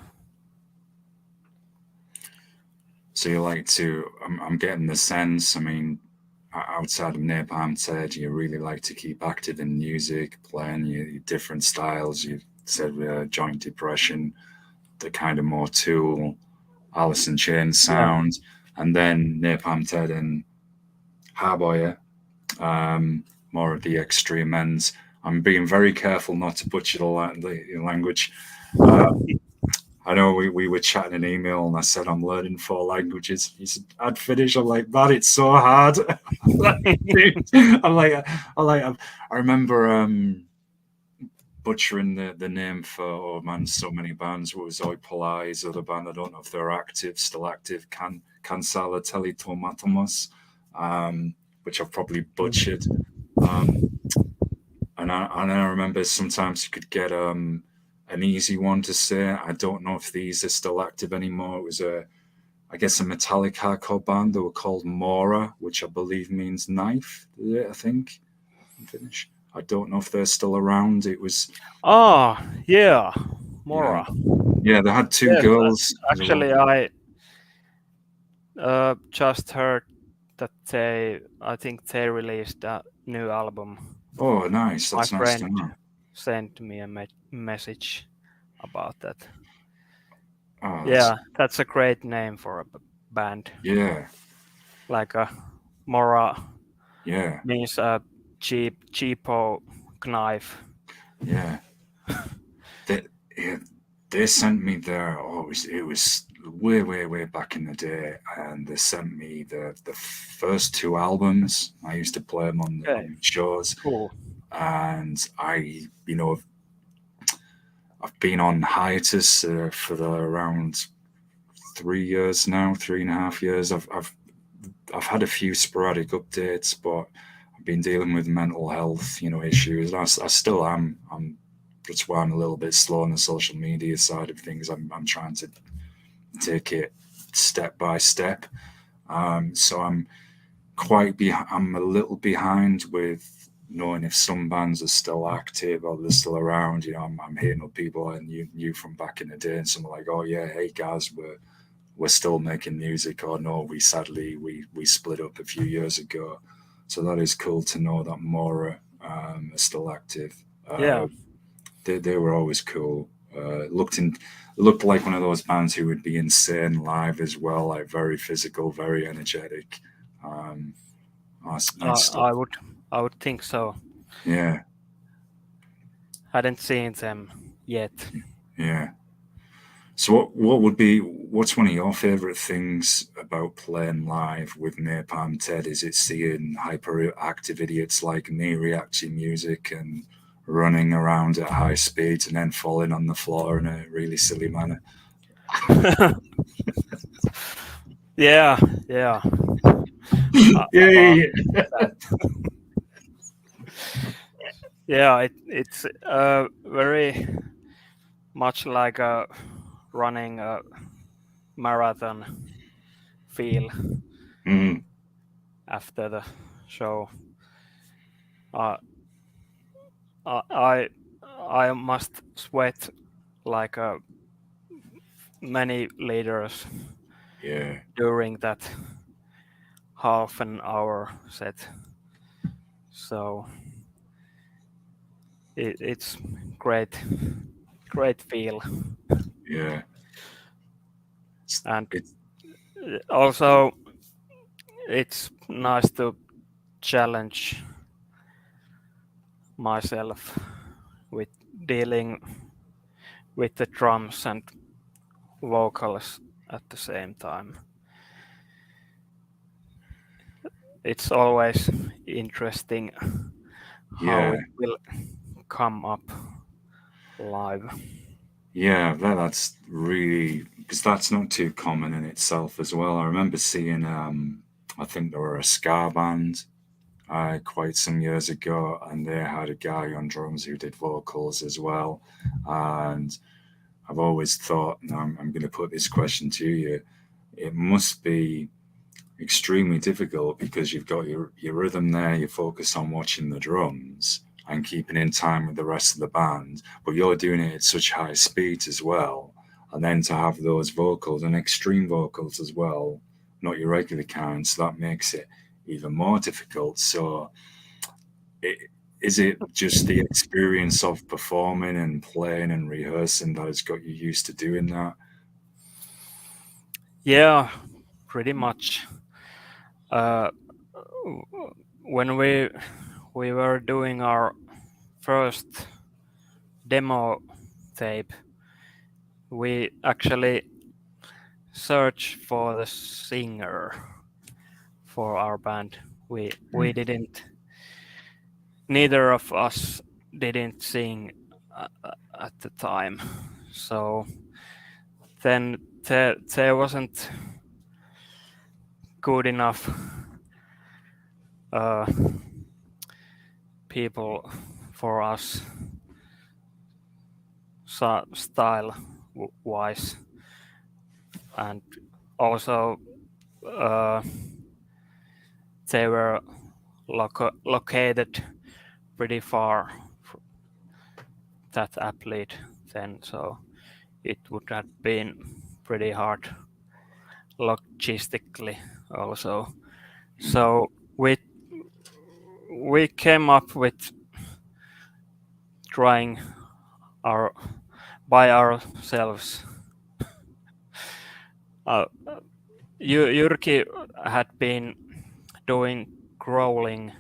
So you like to? I'm getting the sense. I mean, outside of Napalm Ted, you really like to keep active in music, playing your different styles. You said Joint Depression, the kind of more Tool, Alice in Chains Yeah. sound, and then Napalm Ted and Harboya, more of the extreme ends. I'm being very careful not to butcher the language. I know we were chatting an email and I said I'm learning 4 languages. He said I'd finish. I'm like, man, it's so hard. I'm like, I remember butchering the name for so many bands. What was Oipolai's other band? I don't know if they're still active. Cansala Teletomatomus, which I've probably butchered. Um, and I remember sometimes you could get an easy one to say. I don't know if these are still active anymore. It was I guess a metallic hardcore band. They were called Mora, which I believe means knife. I think in Finnish. I don't know if they're still around. It was Yeah, yeah, Mora. yeah. They had two Yes, girls as well. actually, I just heard that I think they released a new album. Oh, nice. My That's nice friend to know. sent me a message about that. Oh, Yeah, that's a great name for a band. yeah, Like a Mora yeah, means a cheapo knife. yeah. They, yeah, they sent me their. Oh, it was way back in the day, and they sent me the first 2 albums. I used to play them Okay, on shows, cool. and I've been on hiatus for around 3 years now, 3.5 years. I've had a few sporadic updates, but I've been dealing with mental health, issues. I still am. That's why I'm a little bit slow on the social media side of things. I'm trying to take it step by step. So I'm a little behind with knowing if some bands are still active or they're still around. I'm hitting up people I knew from back in the day, and some are like, "Oh yeah, hey guys, we're still making music," or "No, we sadly we split up a few years ago." So that is cool to know that Mora are still active. Yeah. They were always cool. Looked like one of those bands who would be insane live as well, like very physical, very energetic. Nice stuff. I would think so. Yeah, Hadn't seen them yet. yeah. So what's one of your favorite things about playing live with Napalm Ted? Is it seeing hyperactive idiots like me react to music and running around at high speeds and then falling on the floor in a really silly manner? Yeah. Yeah, About yeah. that. Yeah, it's very much like running a marathon feel Mm, after the show. Uh, I I must sweat like many liters yeah, during that half an hour set. So it's great feel, yeah. and It's also it's nice to challenge myself with dealing with the drums and vocals at the same time. It's always interesting how yeah, it will come up. live. Yeah, that's really because that's not too common in itself as well. I remember seeing, I think there were a ska band quite some years ago, and they had a guy on drums who did vocals as well. And I've always thought, and I'm going to put this question to you, it must be extremely difficult because you've got your rhythm there, you focus on watching the drums and keeping in time with the rest of the band, but you're doing it at such high speeds as well. And then to have those vocals and extreme vocals as well, not your regular kind, so that makes it even more difficult. So, it, is it just the experience of performing and playing and rehearsing that has got you used to doing that? Yeah, pretty much. Uh, when we were doing our first demo tape, we actually searched for the singer for our band. We didn't. Neither of us didn't sing at the time, so then there wasn't good enough uh, people for us style wise, and also uh, they were located pretty far that athlete then, so it would have been pretty hard logistically also. So we came up with trying our by ourselves. Jyrki had been doing growling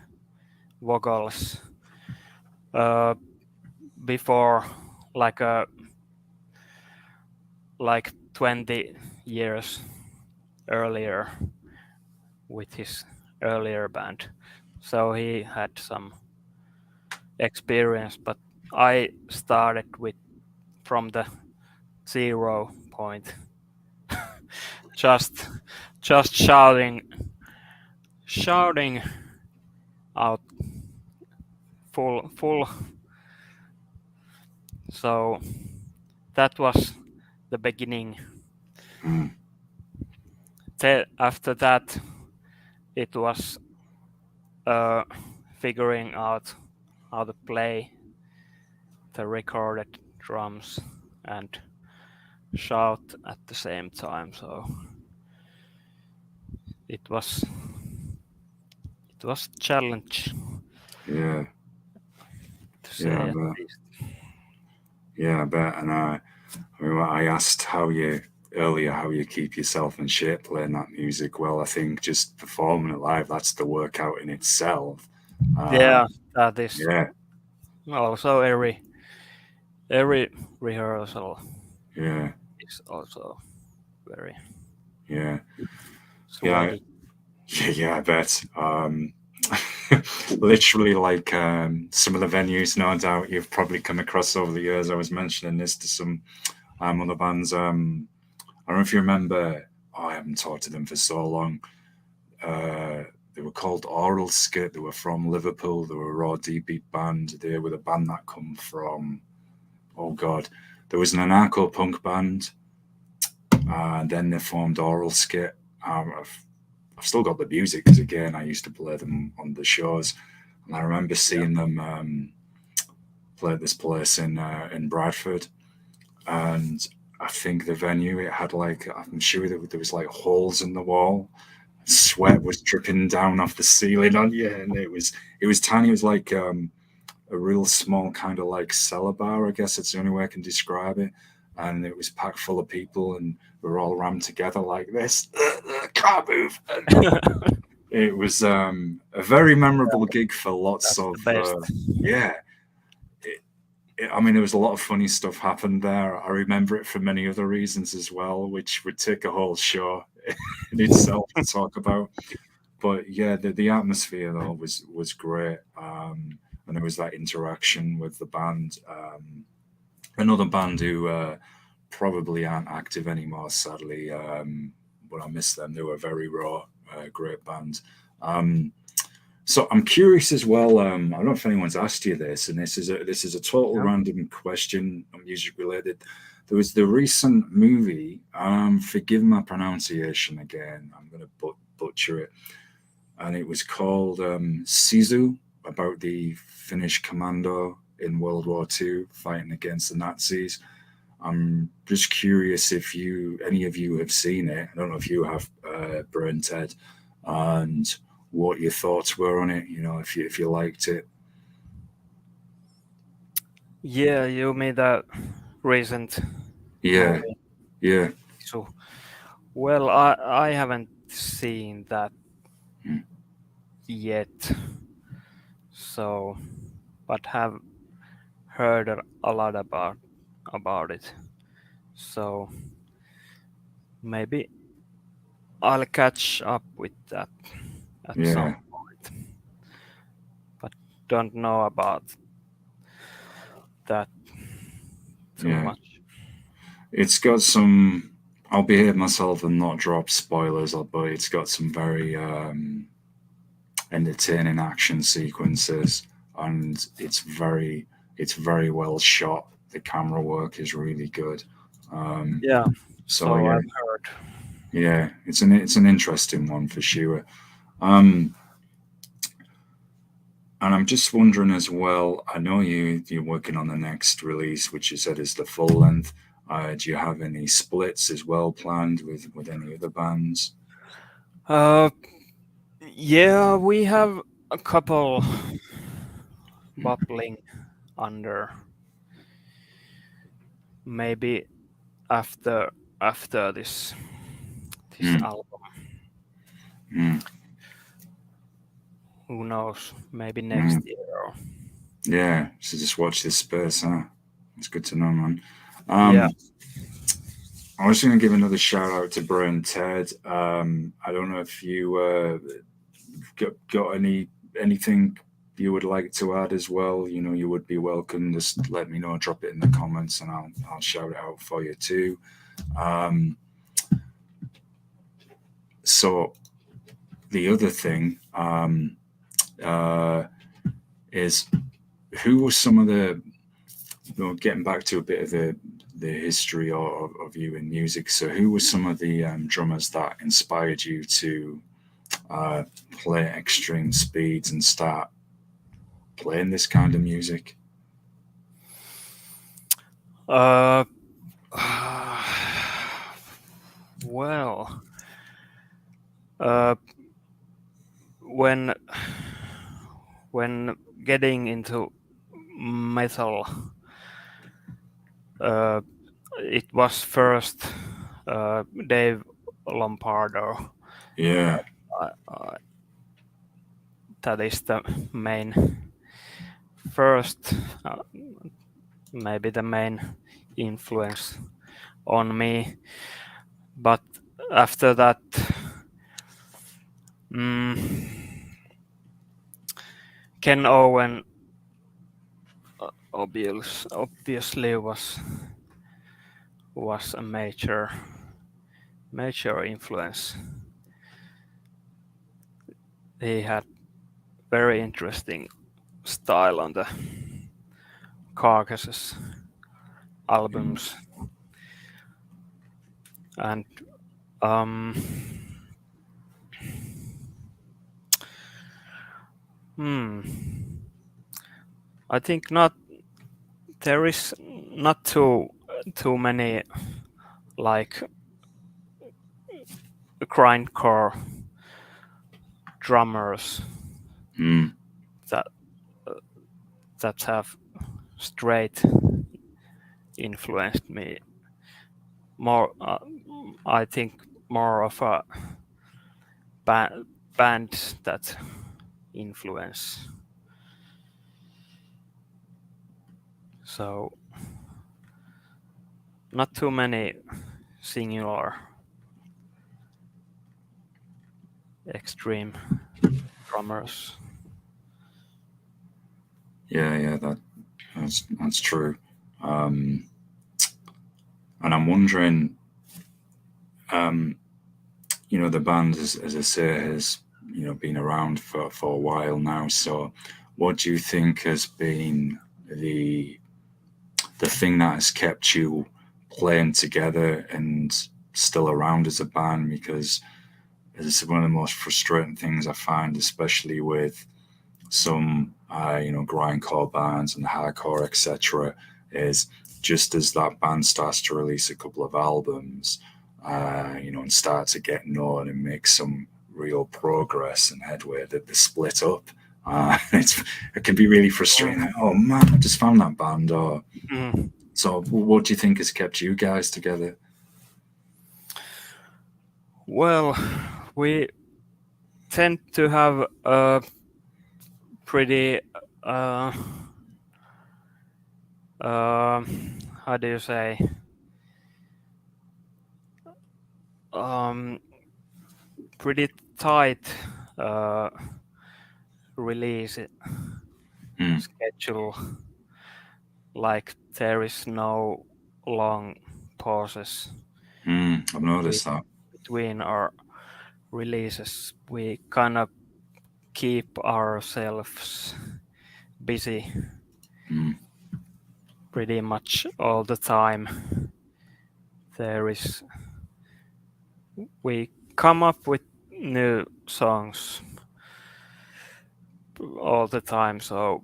vocals uh, before, like 20 years earlier with his earlier band, so he had some experience. But I started with from the 0 point, just shouting out full. So that was the beginning. After that, it was figuring out how to play the recorded drums and shout at the same time. So it was a challenge, Yeah, to yeah, say at but least. yeah, I bet. And I mean, I asked how you earlier how you keep yourself in shape playing that music. Well, I think just performing it live, that's the workout in itself. Uh, Yeah, that is yeah, also every rehearsal yeah, is also very yeah, yeah, sweaty. yeah, yeah. I bet. Literally, like some of the venues, no doubt you've probably come across over the years. I was mentioning this to some other bands. I don't know if you remember. Oh, I haven't talked to them for so long. Uh, they were called Oral Skit. They were from Liverpool. They were a raw dbeat band. They were the band that come from. Oh God, there was an anarcho punk band, and then they formed Oral Skit. I've still got the music because again I used to play them on the shows, and I remember Yeah. seeing them play at this place in Bradford, and I think the venue it had like I'm sure there was like holes in the wall. Sweat was dripping down off the ceiling on you, and it was tiny. It was like a real small kind of like cellar bar. I guess it's the only way I can describe it. And it was packed full of people, and we were all rammed together like this. Can't move. And it was a very memorable gig for lots That's of the best. yeah. I mean, there was a lot of funny stuff happened there. I remember it for many other reasons as well, which would take a whole show in itself to talk about. But yeah, the atmosphere though was great, and there was that interaction with the band. another band who probably aren't active anymore, sadly. But I miss them. They were very raw, great band. Um, so I'm curious as well. I don't know if anyone's asked you this, and this is a total Yeah. random question, music related. There was the recent movie. Forgive my pronunciation again. I'm going to butcher it, and it was called Sisu, about the Finnish commando in World War II fighting against the Nazis. I'm just curious if any of you have seen it. I don't know if you have, Burn Ted, and what your thoughts were on it. If you liked it. Yeah, you mean that recent Yeah, movie. yeah, So, well, I haven't seen that mm, yet. So, but have heard a lot about it. So maybe I'll catch up with that at some yeah, point. But don't know about that too yeah. much. It's got some. I'll behave myself and not drop spoilers, but it's got some very entertaining action sequences, and it's very well shot. The camera work is really good. Um, Yeah, so so yeah, I've heard. yeah, it's an interesting one for sure. Um, and I'm just wondering as well. I know you're working on the next release, which you said is the full length. Do you have any splits as well planned with any other bands? Uh, yeah, we have a couple bubbling under. Maybe after this Mm, album. mm, Who knows? Maybe next mm. year. Or, Yeah, so just watch this space, huh? It's good to know, man. yeah. Um, I was going to give another shout out to Brian Ted. I don't know if you got anything you would like to add as well. You would be welcome. Just let me know. Drop it in the comments, and I'll shout it out for you too. Um, so the other thing uh, is who were some of the getting back to a bit of the history of you in music. So, who were some of the drummers that inspired you to uh, play extreme speeds and start playing this kind of music? Uh, well, uh, when when getting into metal, uh, it was first Dave Lombardo. Yeah, That is the main first, maybe the main influence on me. But after that, mm, Ken Owen obviously was a major influence. He had very interesting style on the Carcasses albums, and um, hmm, I think not. There is not too many like grindcore drummers mm, that that have straight influenced me more. I think more of a band that influence. So not too many singular extreme drummers. yeah, yeah. That's true. um, and I'm wondering, um, the band, as I say, has been around for a while now. So, what do you think has been the the thing that has kept you playing together and still around as a band? Because it's one of the most frustrating things I find, especially with some grindcore bands and hardcore, etc., is just as that band starts to release a couple of albums, and start to get known and make some real progress and headway, that they split up. It can be really frustrating. Like, oh man, I just found that band. Or so, what do you think has kept you guys together? Well, we tend to have a pretty how do you say, pretty tight release schedule. Like there is no long pauses I've noticed that. between our releases. We kind of keep ourselves busy pretty much all the time. We come up with new songs all the time, so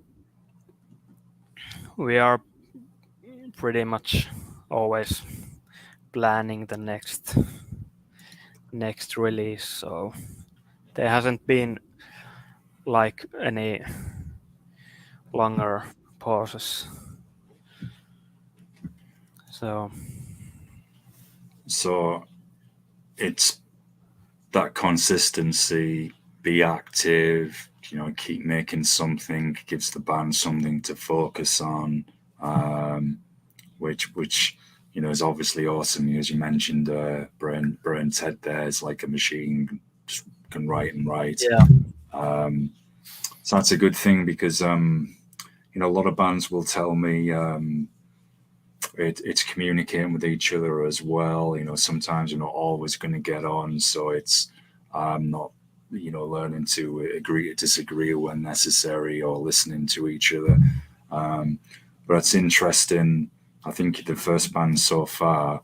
we are pretty much always planning the next release. So there hasn't been like any longer pauses. So It's that consistency, be active, keep making something, gives the band something to focus on, which is obviously awesome. As you mentioned, Brain Ted there is like a machine, just can write and write. yeah, So that's a good thing, because a lot of bands will tell me it's communicating with each other as well. Sometimes you're not always going to get on, so it's not learning to agree to disagree when necessary, or listening to each other. But it's interesting. I think the first band so far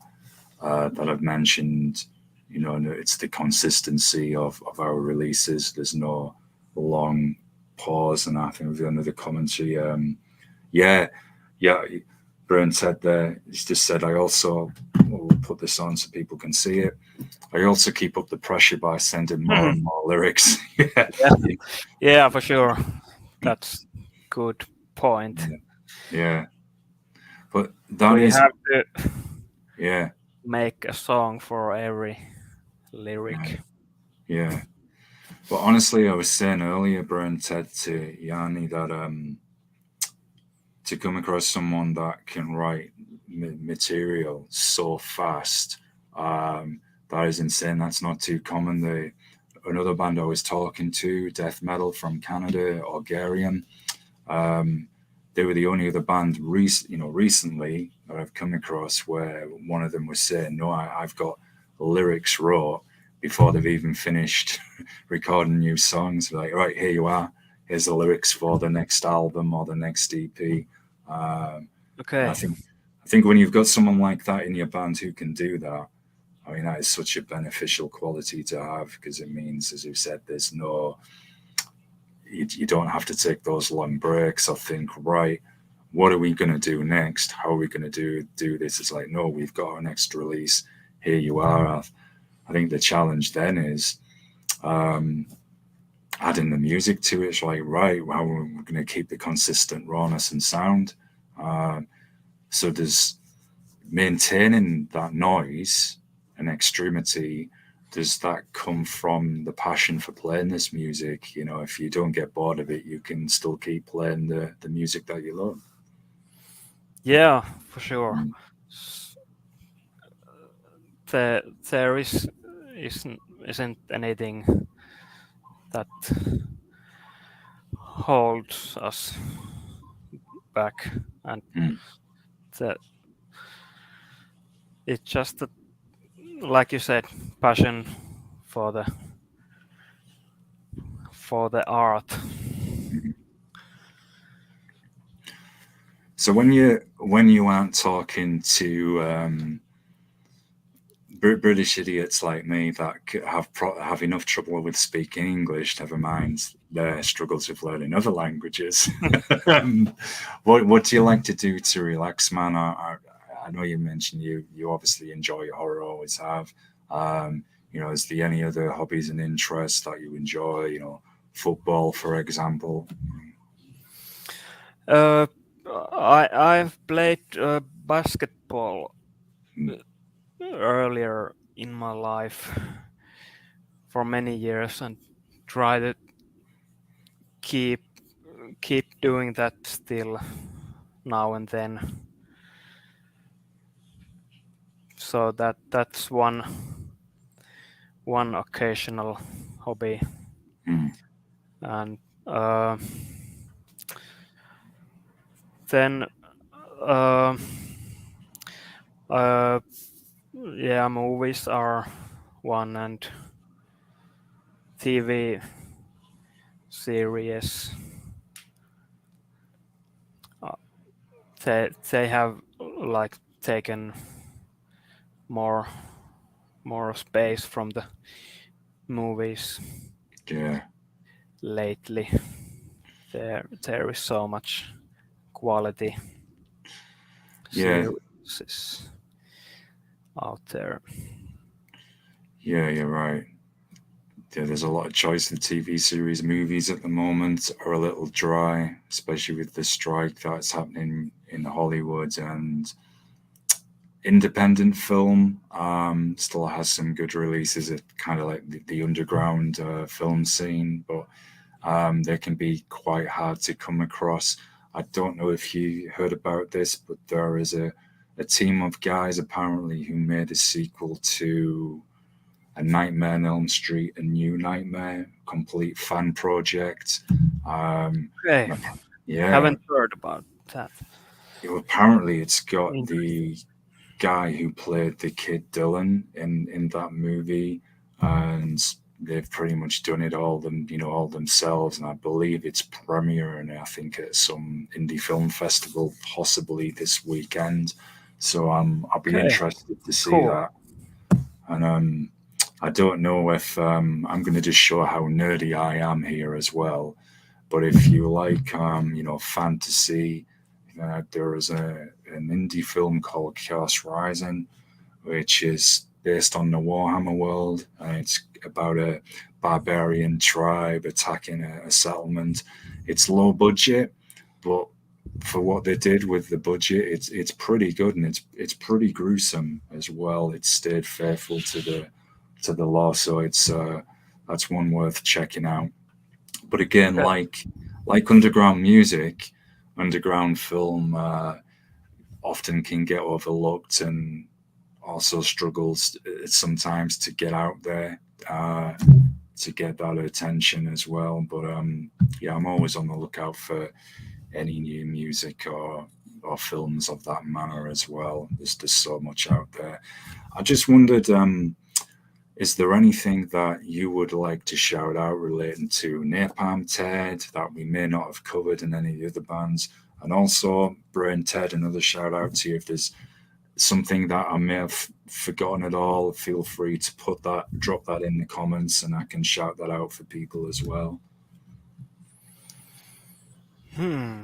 that I've mentioned, it's the consistency of our releases. There's no long pause, and I think with another commentary, yeah, yeah. Brian said there, he's just said, I also will put this on so people can see it. I also keep up the pressure by sending more and more lyrics. yeah, yeah, for sure. That's good point. Yeah. But that We is, have to yeah, make a song for every lyric. yeah. But honestly, I was saying earlier, Brian Ted, to Jani, that to come across someone that can write material so fast, that is insane. That's not too common. Another band I was talking to, death metal from Canada, Bulgarian, they were the only other band recently that I've come across where one of them was saying, no, I've got lyrics wrote before they've even finished recording new songs. Like, right, here you are, here's the lyrics for the next album or the next EP. Okay. I think when you've got someone like that in your band who can do that, I mean, that is such a beneficial quality to have, because it means, as you said, you don't have to take those long breaks or think, right, what are we going to do next? How are we going to do this? It's like, no, we've got our next release. Here you are. I think the challenge then is adding the music to it. It's like, right, how are we going to keep the consistent rawness and sound? So there's maintaining that noise and extremity. Does that come from the passion for playing this music? If you don't get bored of it, you can still keep playing the music that you love. Yeah, for sure. There isn't anything that holds us back, and uh, it's just a, like you said, passion for the art. So when you aren't talking to British idiots like me that have enough trouble with speaking English, never mind their struggles with learning other languages. What do you like to do to relax, man? I know you mentioned you obviously enjoy horror, always have. Is there any other hobbies and interests that you enjoy? Football, for example. Uh, I've played basketball Mm. earlier in my life for many years and try to keep doing that still now and then. So that's one occasional hobby. Mm. And then uh, uh, yeah, movies are one, and TV series. They have like taken more space from the movies Yeah. lately. There is so much quality Yeah. series out there. Yeah, you're right. Yeah, there's a lot of choice in TV series. Movies at the moment are a little dry, especially with the strike that's happening in Hollywood. And independent film still has some good releases. It kind of like the underground film scene, but they can be quite hard to come across. I don't know if you heard about this, but there is a team of guys apparently who made a sequel to A Nightmare on Elm Street, A New Nightmare, complete fan project. Okay, Yeah, haven't heard about that. apparently it's got Interesting. the guy who played the kid Dylan in that movie, and they've pretty much done it all themselves. And I believe it's premiering, I think, at some indie film festival, possibly this weekend. So I'll be Okay, interested to see cool. that. And I don't know if I'm going to just show how nerdy I am here as well. But if you like, fantasy, there is an indie film called Chaos Rising, which is based on the Warhammer world, and it's about a barbarian tribe attacking a settlement. It's low budget, but for what they did with the budget, it's pretty good, and it's pretty gruesome as well. It stayed faithful to the law, so it's that's one worth checking out. But again, Okay. like underground music, underground film often can get overlooked and also struggles sometimes to get out there to get that attention as well. But yeah, I'm always on the lookout for any new music or films of that manner as well. There's just so much out there. I just wondered, is there anything that you would like to shout out relating to Napalm Ted that we may not have covered in any of the other bands? And also, Brain Ted, another shout out to you. If there's something that I may have forgotten at all, feel free to drop that in the comments, and I can shout that out for people as well. Hmm.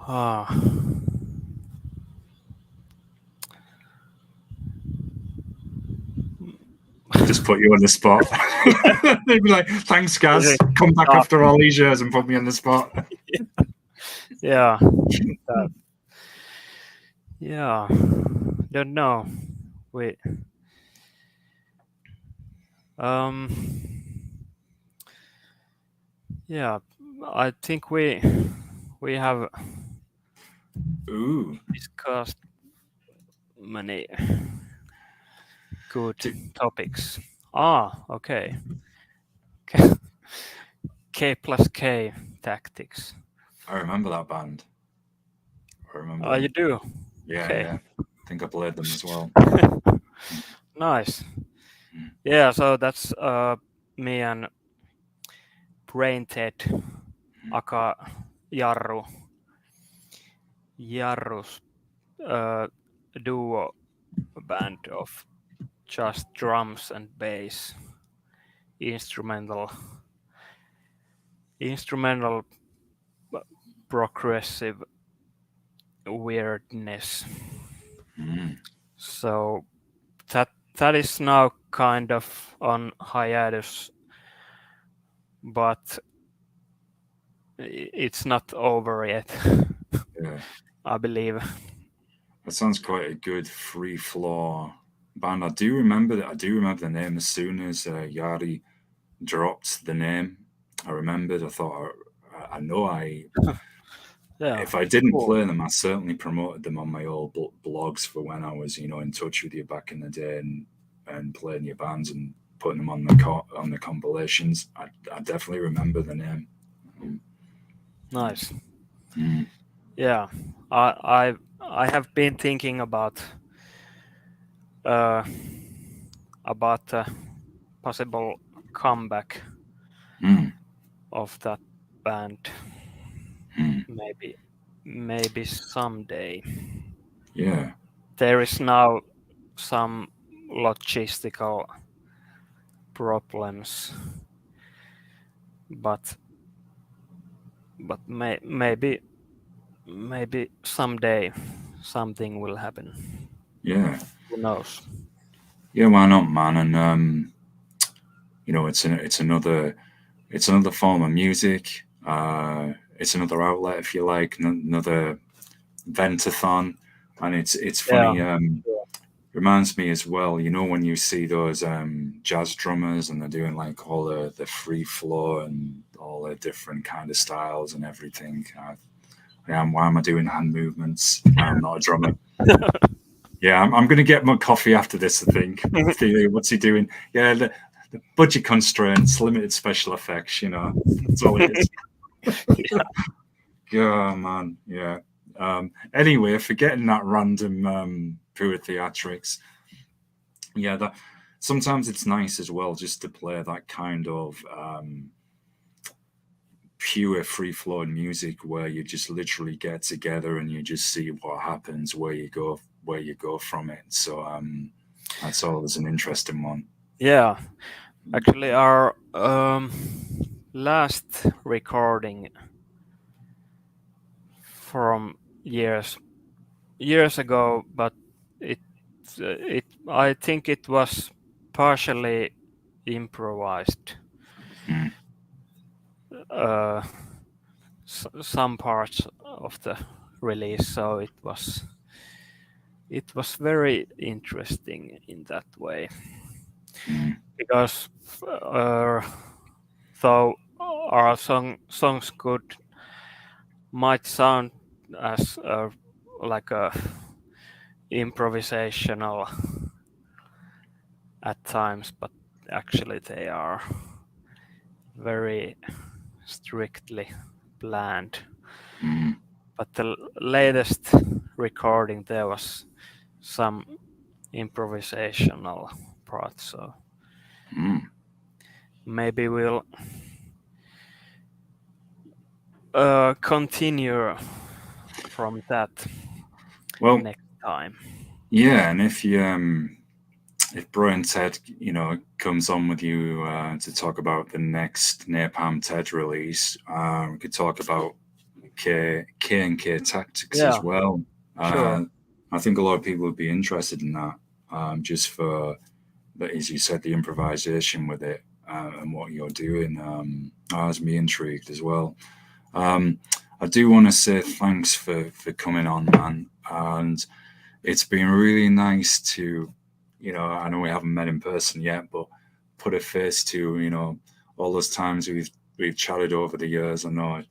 Ah. Just put you on the spot. They'd be like, "Thanks, guys. Come back after all these years and put me on the spot." Yeah. Yeah. Don't know. Wait. Um. Yeah. I think we have Ooh. discussed many good topics. Okay. K plus K tactics. I remember that band. I remember Oh, you them. do? Yeah, Okay. yeah. I think I played them as well. Nice. Mm. Yeah, so that's me and Brain Ted, aka Jarru's duo band of just drums and bass, instrumental, instrumental progressive weirdness. Mm. So that is now kind of on hiatus, but it's not over yet. Yeah. I believe. That sounds quite a good free floor band. I do remember that. I do remember the name as soon as Yari dropped the name. I remembered. I thought, I know I. Yeah, If I didn't cool. play them, I certainly promoted them on my old blogs for when I was, in touch with you back in the day and playing your bands and putting them on the compilations. I definitely remember the name. Nice. Mm. Yeah, I have been thinking uh about the possible comeback Mm. of that band. Mm. Maybe someday. Yeah, There is now some logistical problems, but maybe someday something will happen. yeah, Who knows? yeah. Why not, man? And it's another form of music. It's another outlet, if you like, another ventathon, and it's Yeah, funny. Reminds me as well. When you see those jazz drummers and they're doing like all the free flow and all the different kind of styles and everything. Why am I doing hand movements? I'm not a drummer. Yeah, I'm going to get my coffee after this, I think. What's he doing? Yeah, the budget constraints, limited special effects, that's all it is. Yeah, man. Yeah. Anyway, forgetting that random pure theatrics. Yeah, that sometimes it's nice as well just to play that kind of pure free flowing music where you just literally get together and you just see what happens, where you go from it. So that's always an interesting one. yeah. Actually, our last recording from years ago, but it I think it was partially improvised. Mm. Uh, some parts of the release, so it was very interesting in that way Mm. because though our songs might sound as like a improvisational at times, but actually they are very strictly planned. Mm. But the latest recording there was some improvisational parts, so Mm. maybe we'll continue from that Well, next time. yeah, and if Brian Ted, comes on with you to talk about the next Napalm Ted release, we could talk about K Tactics as Yeah, well. sure. I think a lot of people would be interested in that, just for, as you said, the improvisation with it and what you're doing. Has me intrigued as well. Um, I do want to say thanks for coming on, man, and it's been really nice to, I know we haven't met in person yet, but put a face to, all those times we've chatted over the years. I know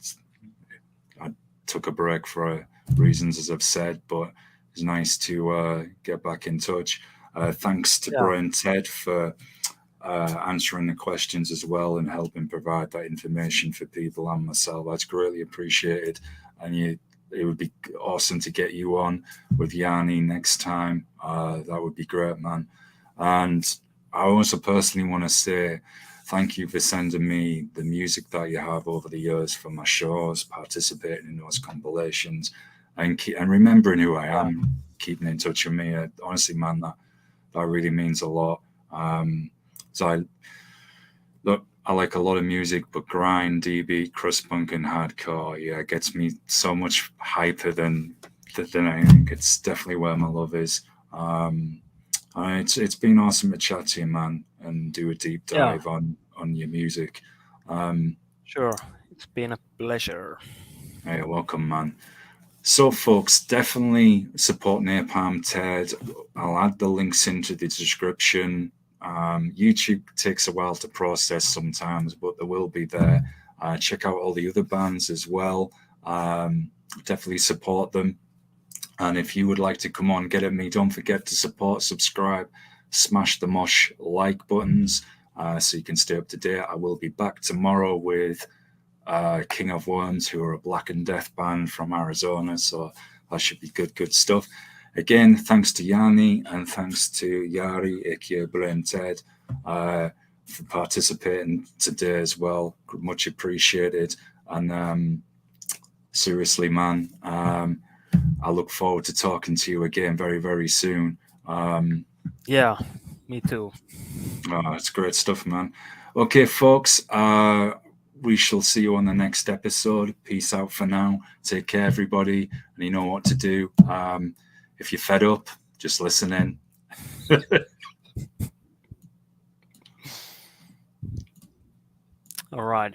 I took a break for reasons, as I've said, but it's nice to get back in touch. Thanks to Yeah, Brian Ted for answering the questions as well and helping provide that information for people and myself. That's greatly appreciated. And it would be awesome to get you on with Jani next time. That would be great, man. And I also personally want to say thank you for sending me the music that you have over the years for my shows, participating in those compilations, and remembering who I am, keeping in touch with me. Honestly, man, that really means a lot. So I like a lot of music, but grind, dbeat, crust punk, and hardcore, yeah, gets me so much hyper than anything. It's definitely where my love is. It's been awesome to chat to you, man, and do a deep dive on your music. Sure, it's been a pleasure. Hey, welcome, man. So, folks, definitely support Napalm Ted. I'll add the links into the description. YouTube takes a while to process sometimes, but they will be there. Check out all the other bands as well. Definitely support them. And if you would like to come on, get at me, don't forget to support, subscribe, smash the mosh like buttons so you can stay up to date. I will be back tomorrow with King of Worms, who are a Black and Death band from Arizona. So that should be good stuff. Again, thanks to Jani and thanks to Yari, aka Napalm Ted, for participating today as well. Much appreciated. And seriously, man, I look forward to talking to you again very soon. Yeah, me too. Oh, it's great stuff, man. Okay, folks, we shall see you on the next episode. Peace out for now. Take care, everybody. And you know what to do. If you're fed up, just listen in. All right.